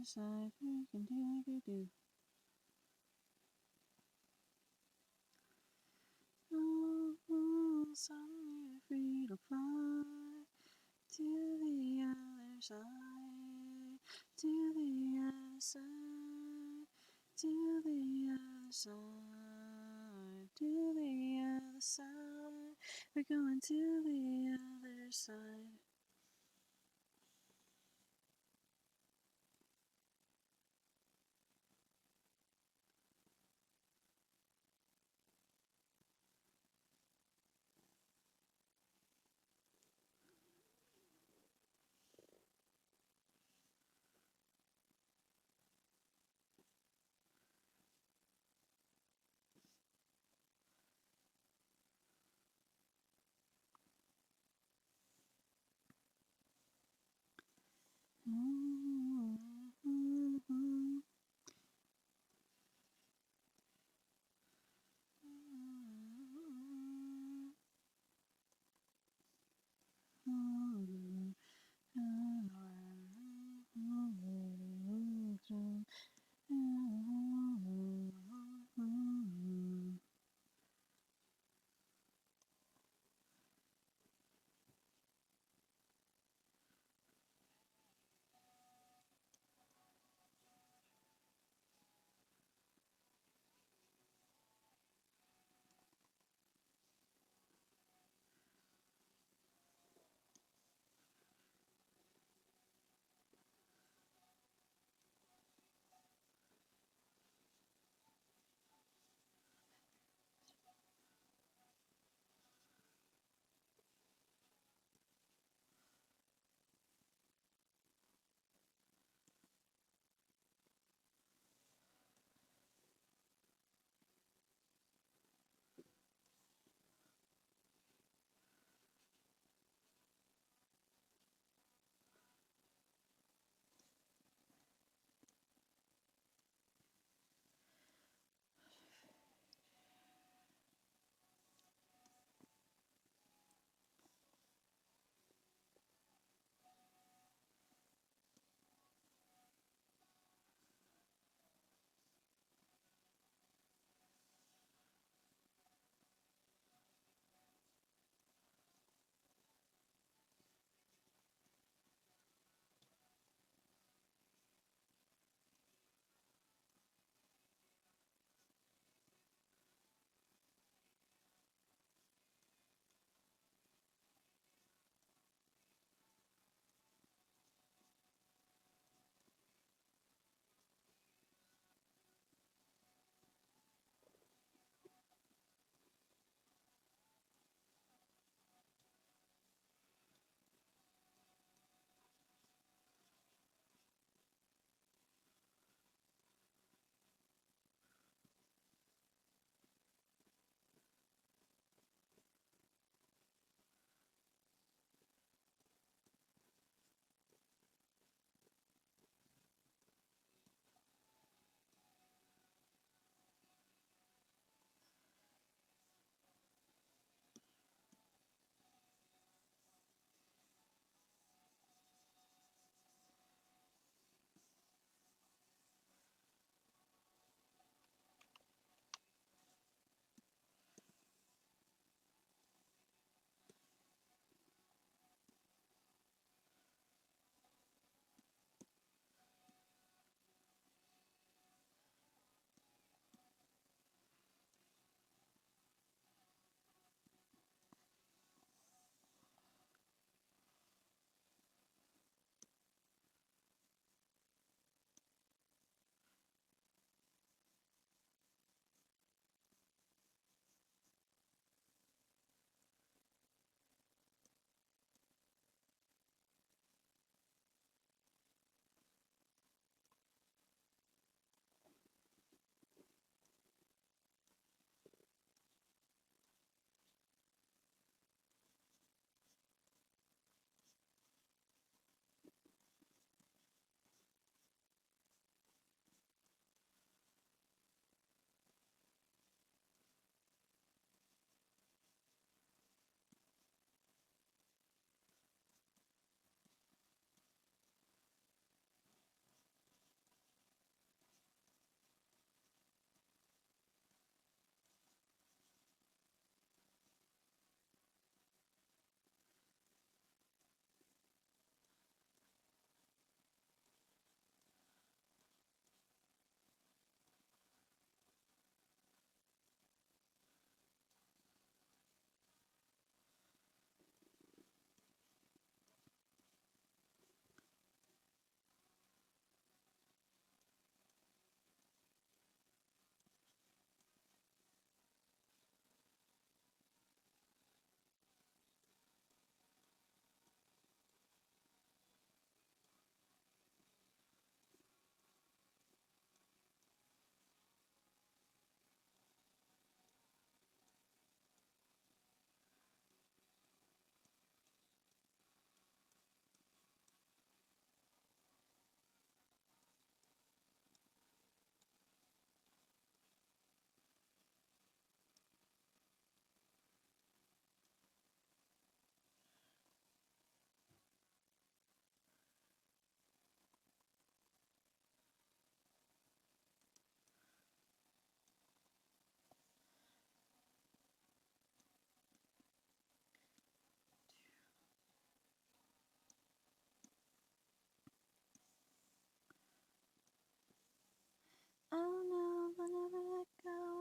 side. We can do like we do. Oh, suddenly we're free to fly to the other side, to the other side, to the other side, to the other side. We're going to the other side.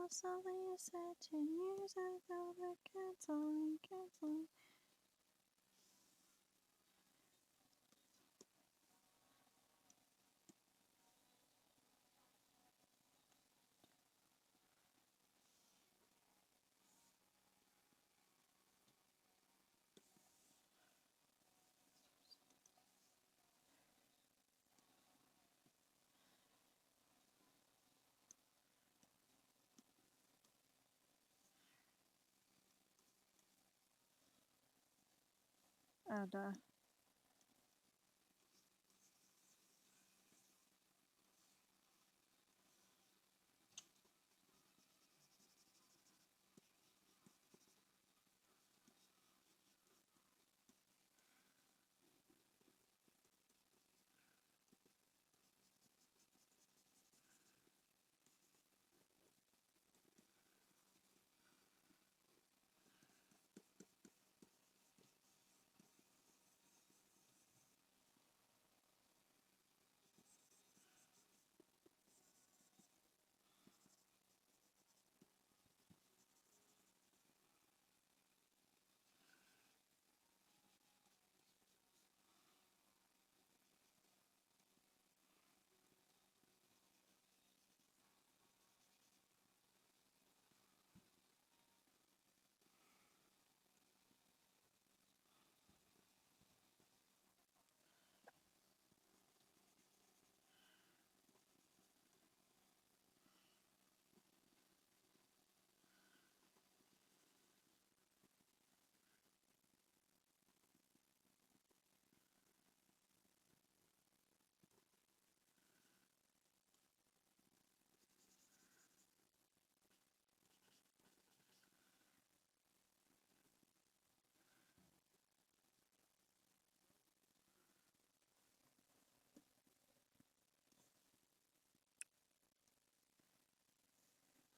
something you said 10 years ago, but canceling. Oh, duh.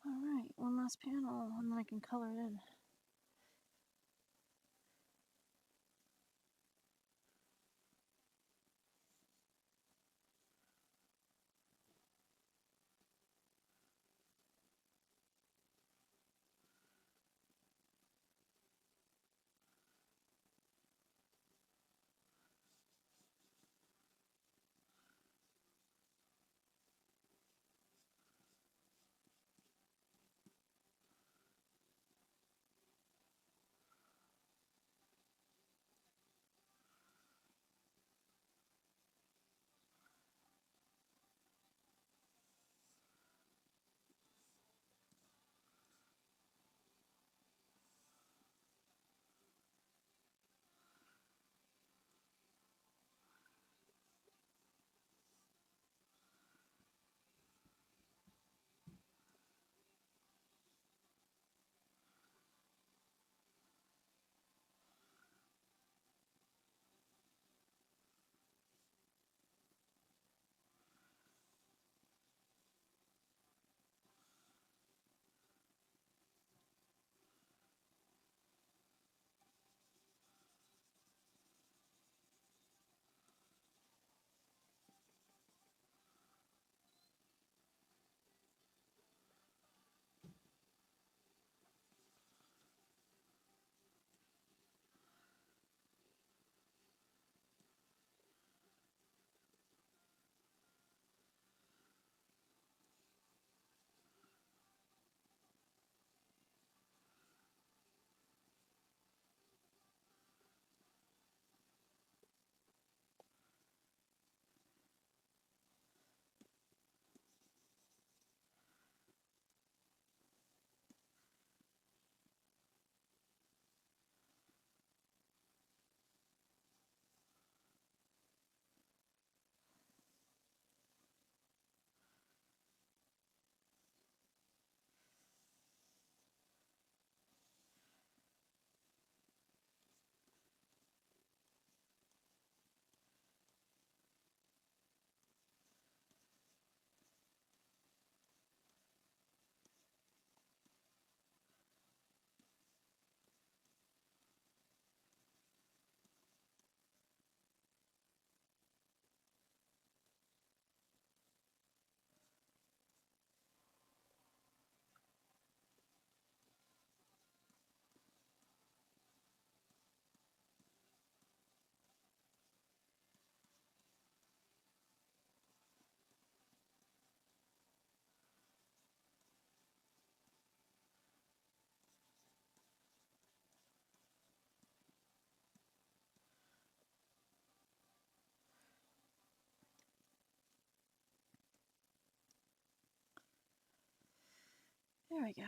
Alright, one last panel, and then I can color it in. There we go.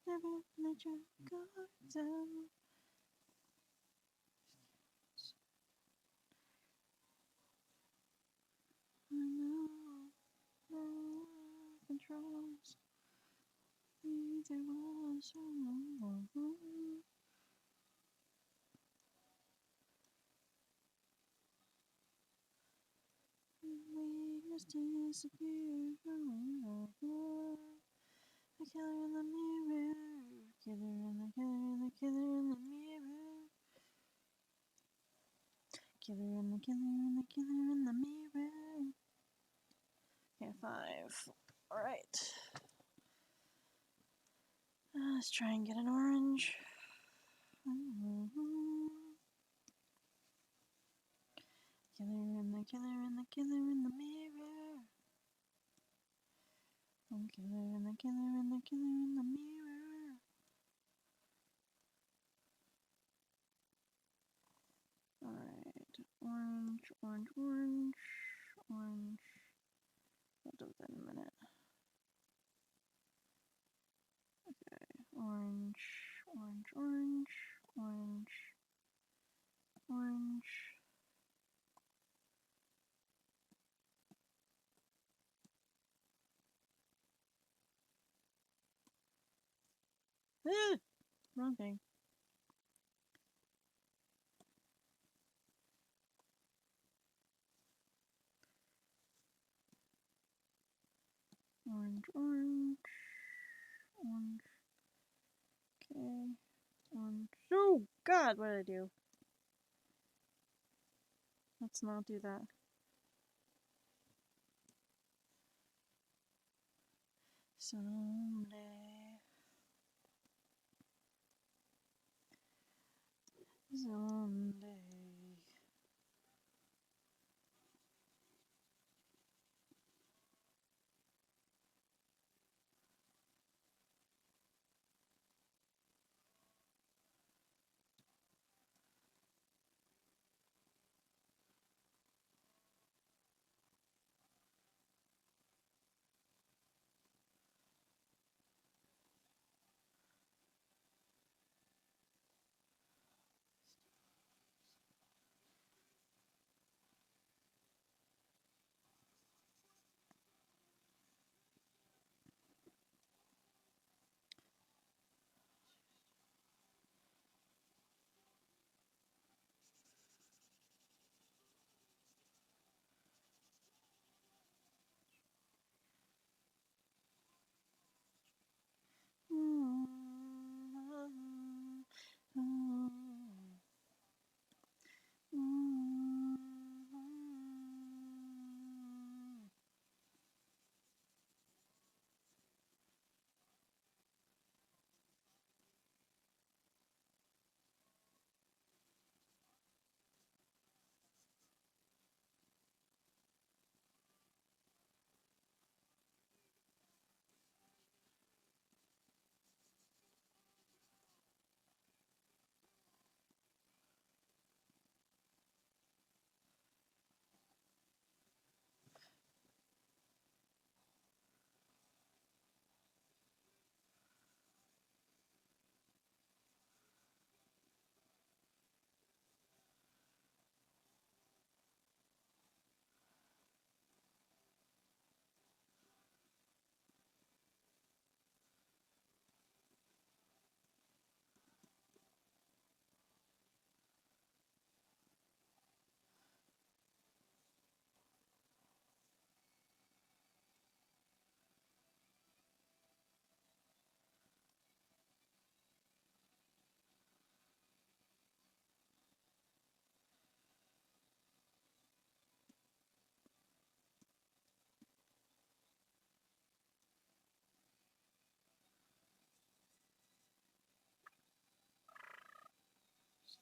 Never let your guard down. I know no one controls me. There was someone who weakness disappear from my life. The killer in the mirror, killer in the killer in the killer in the mirror, killer in the killer in the killer in the mirror. Okay, 5. All right. Let's try and get an orange. Killer in the killer in the killer in the mirror. Killer in the killer in the killer in the mirror. Alright. Orange, orange, orange, orange. We'll do that in a minute. Okay. Orange, orange, orange, orange, orange. Ah! Wrong thing. Orange, orange, orange. Okay. Orange. Oh, God, what did I do? Let's not do that. Someday. Someday.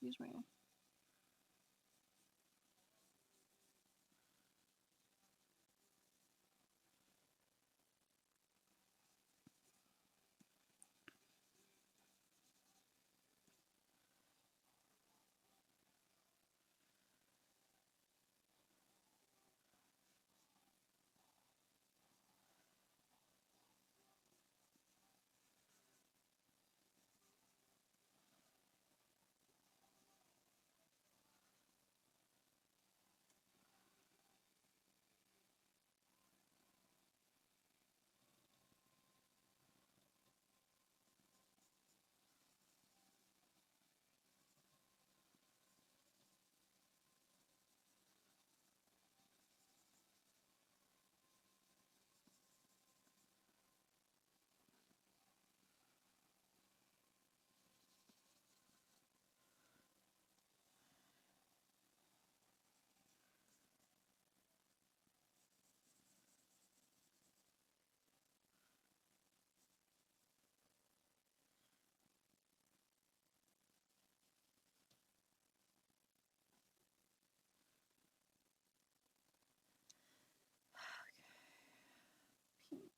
Excuse me. Pink.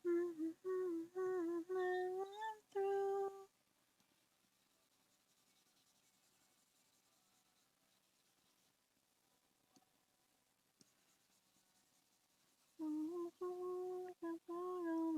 I'm through. On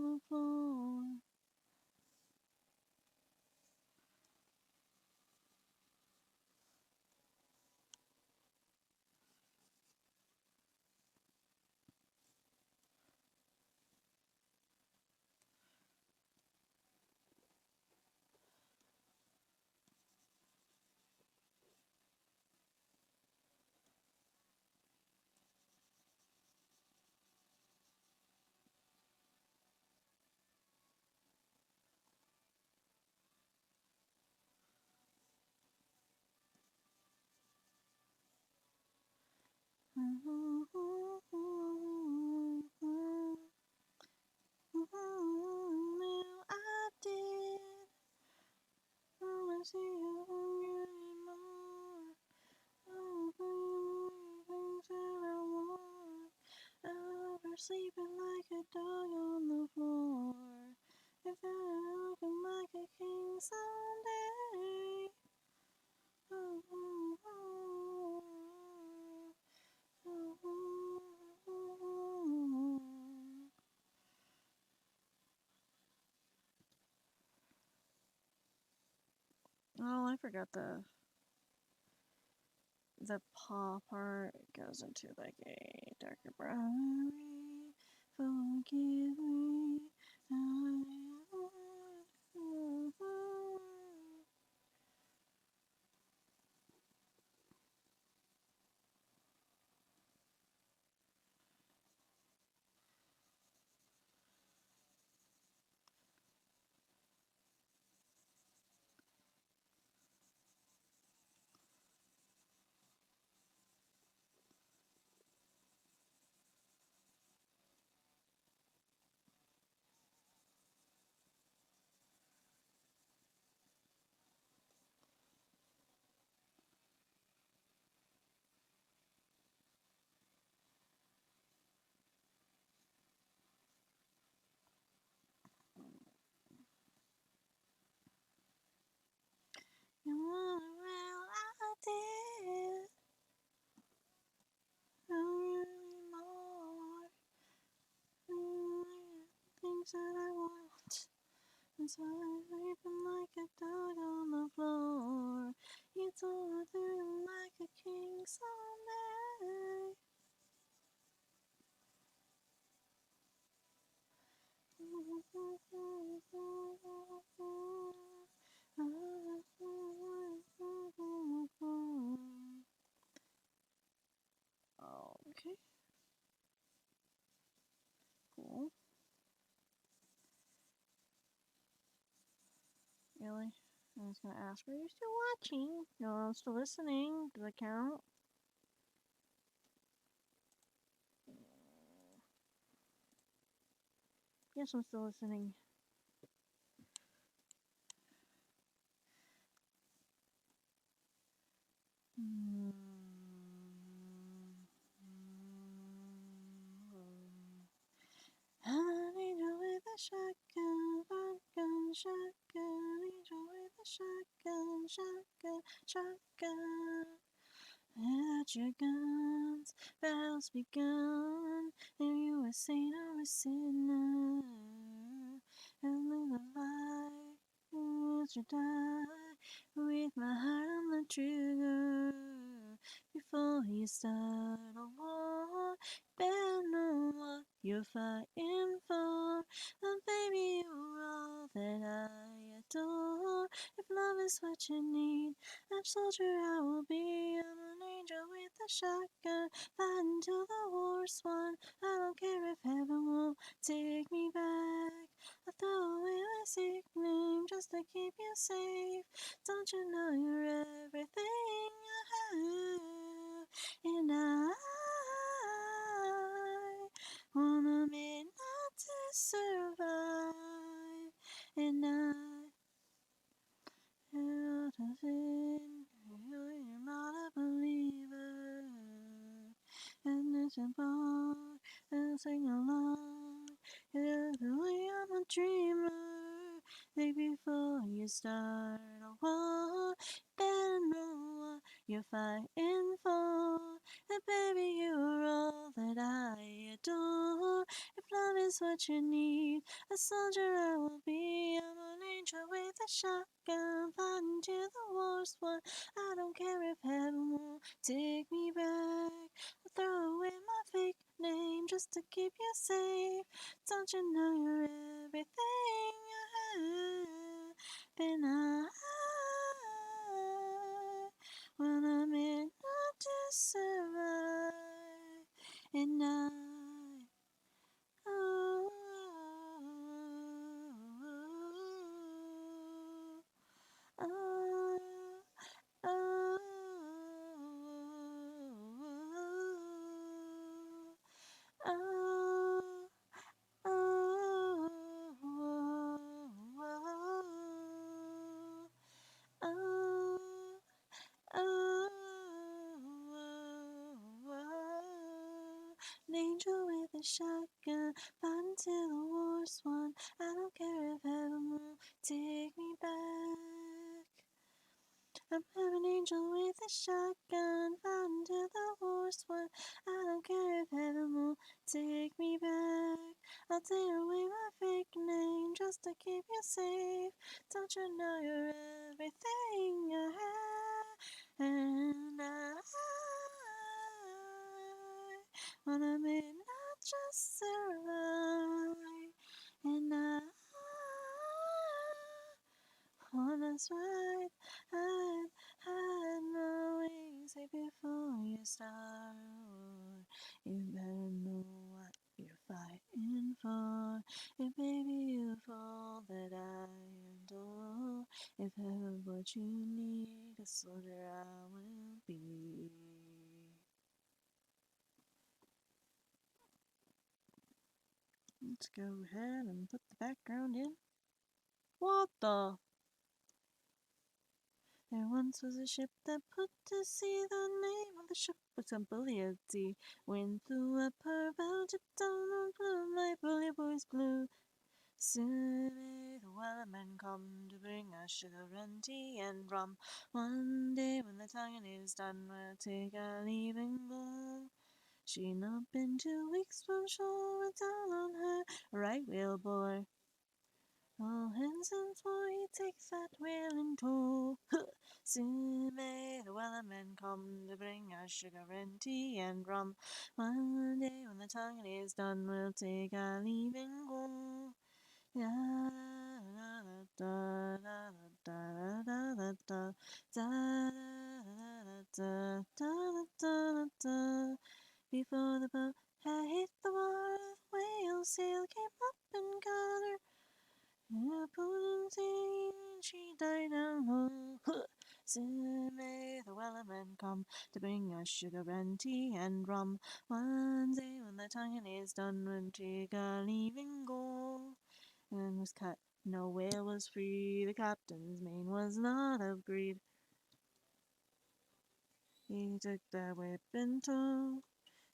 the floor. Now I did. I wanna see you anymore. Oh, things that I want. Over sleeping like a dog on the floor. If I looking like a king someday. Oh, oh, oh, oh, oh, oh. Oh, I forgot the the paw part goes into like a darker brown. Forgive me. Well, I did more things that I want. And so I leave him like a dog on the floor. You tore through him like a king someday. Okay, cool. Really? I was gonna ask, are you still watching? No, I'm still listening. Does it count? Yes, I'm still listening. I'm an angel with a shotgun, shotgun. Angel with a shotgun. At your guns, battles begun, and you a saint or a sinner. And live the life, as you die, with my heart on the trigger. Before you start a war, better know what you're fighting for. And baby, you're all that I adore. If love is what you need, a soldier I will be. I'm an angel with a shotgun, fighting till the war's won. I don't care if heaven won't take me back. I throw away my sick name just to keep you safe. Don't you know you're everything I have? And I want a midnight to survive. And I held us in, you're not a believer. And it's a bar, and sing along. Yeah, the way I'm a dreamer. Think before you start a war, better know what you're fighting for. And baby, you're all that I adore. If love is what you need, a soldier I will be. I'm an angel with a shotgun, fighting till the war's won. I don't care if heaven won't take me back. I'll throw away my fake name just to keep you safe. Don't you know you're everything I have? And I want a midnight to survive. And I oh, oh, oh, oh, oh, oh, oh, an angel with a shotgun, fighting till the war's won. I don't care if heaven will take me back. I'm an angel with a shotgun, fighting till the war's won. I don't care if heaven will take me back. I'll tear away my fake name just to keep you safe. Don't you know you're everything I have? And I just right. Hide my wings right before you start. You better know what you're fighting for. It may be beautiful that I adore. If ever what you need, a soldier I will be. Let's go ahead and put the background in. What the? There once was a ship that put to sea. The name of the ship was Templiety. Wind flew up her bow, tipped down on blue. My bully boys blue. Soon may the wellerman come to bring us sugar and tea and rum. One day when the tonguing is done, we'll take our leave and go. She not been 2 weeks from shore, we're down on her right whale, boy. All hands in for he takes that whale in tow. Soon may the wellerman come to bring us sugar and tea and rum. One day when the tonguing is done, we'll take our leave and go. Before the boat had hit the water, the whale sail came up and caught her. She died down low. Soon may the wellerman come to bring us sugar and tea and rum. One day when the tonguing is done, we'll take our leave and go. And was cut. No whale was free. The captain's mane was not of greed. He took the whip in tow.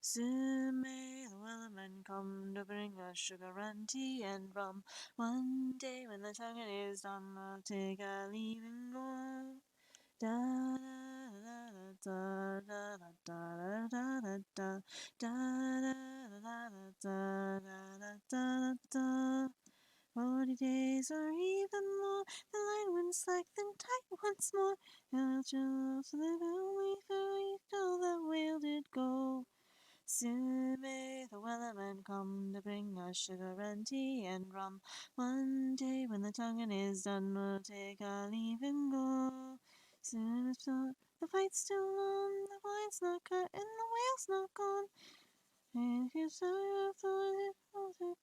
Soon may the wellerman come to bring us sugar and tea and rum. One day when the tonguing is done, we'll take our leave and go. Da da da da da da da da da da da da da da. 40 days or even more, the line went slack, then tight once more. I'll just live only for till the whale did go. Soon may the wellerman come to bring us sugar and tea and rum. One day when the tonguing is done, we'll take our leave and go. Soon as the fight's still on, the wine's not cut and the whale's not gone. And here's the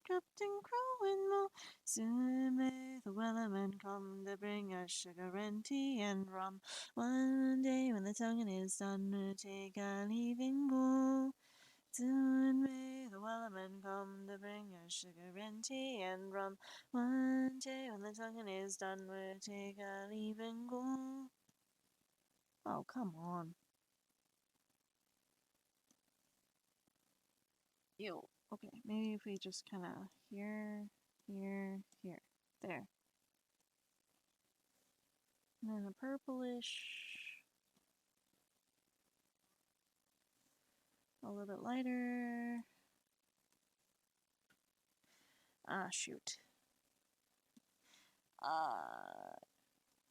Captain Crow and more. Soon may the wellerman come to bring us sugar and tea and rum. One day when the tonguing is done, we'll take our leave and go. Soon may the wellerman come to bring us sugar and tea and rum. One day when the tonguing is done, we'll take our leave and go. Oh, come on. Ew. Okay, maybe if we just kind of here, here. There. And then a purplish. A little bit lighter. Ah, shoot.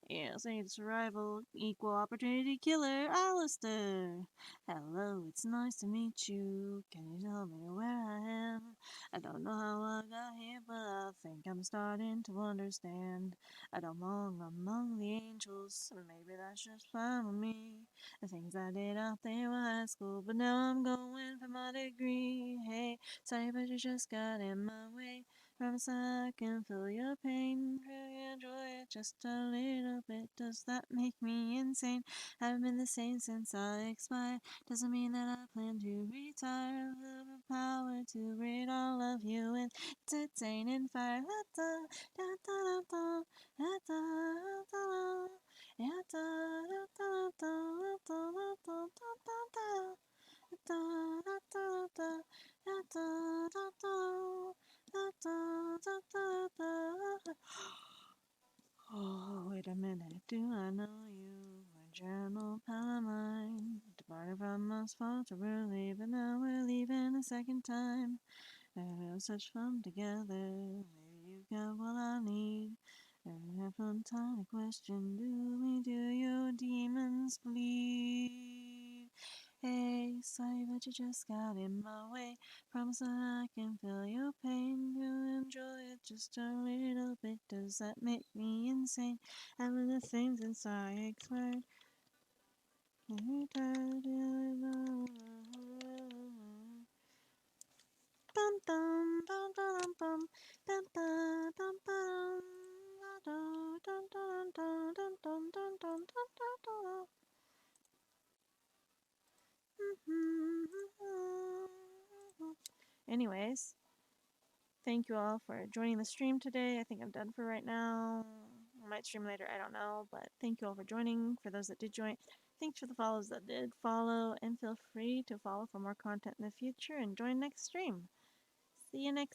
Yes, I need survival, equal opportunity killer, Alistair. Hello, it's nice to meet you. Can you tell me where I am? I don't know how I got here, but I think I'm starting to understand. I don't belong among the angels, or maybe that's just fine with me. The things I did out there were high school, but now I'm going for my degree. Hey, sorry, but you just got in my way. Promise I can feel your pain, really enjoy it just a little bit. Does that make me insane? Haven't been the same since I expired. Doesn't mean that I plan to retire. A little power to rid all of you and entertaining fire. Da da da da da da da da da da da da da da da da da. Oh, wait a minute. Do I know you? A journal pal of mine. Departed from us far too early, but now we're leaving a second time. And have such fun together. Maybe you've got what I need. And have fun tiny question. Do your demons bleed? Hey, sorry, but you just got in my way. promise that I can feel your pain. To enjoy it just a little bit. Does that make me insane? Having the things inside expired. Bum dum dum dum bum dum dum dum bum dum dum dum dum dum dum dum dum dum. Anyways, thank you all for joining the stream today. I think I'm done for right now. I might stream later, I don't know, but thank you all for joining. For those that did join, thanks for the follows that did follow, and feel free to follow for more content in the future and join next stream. See you next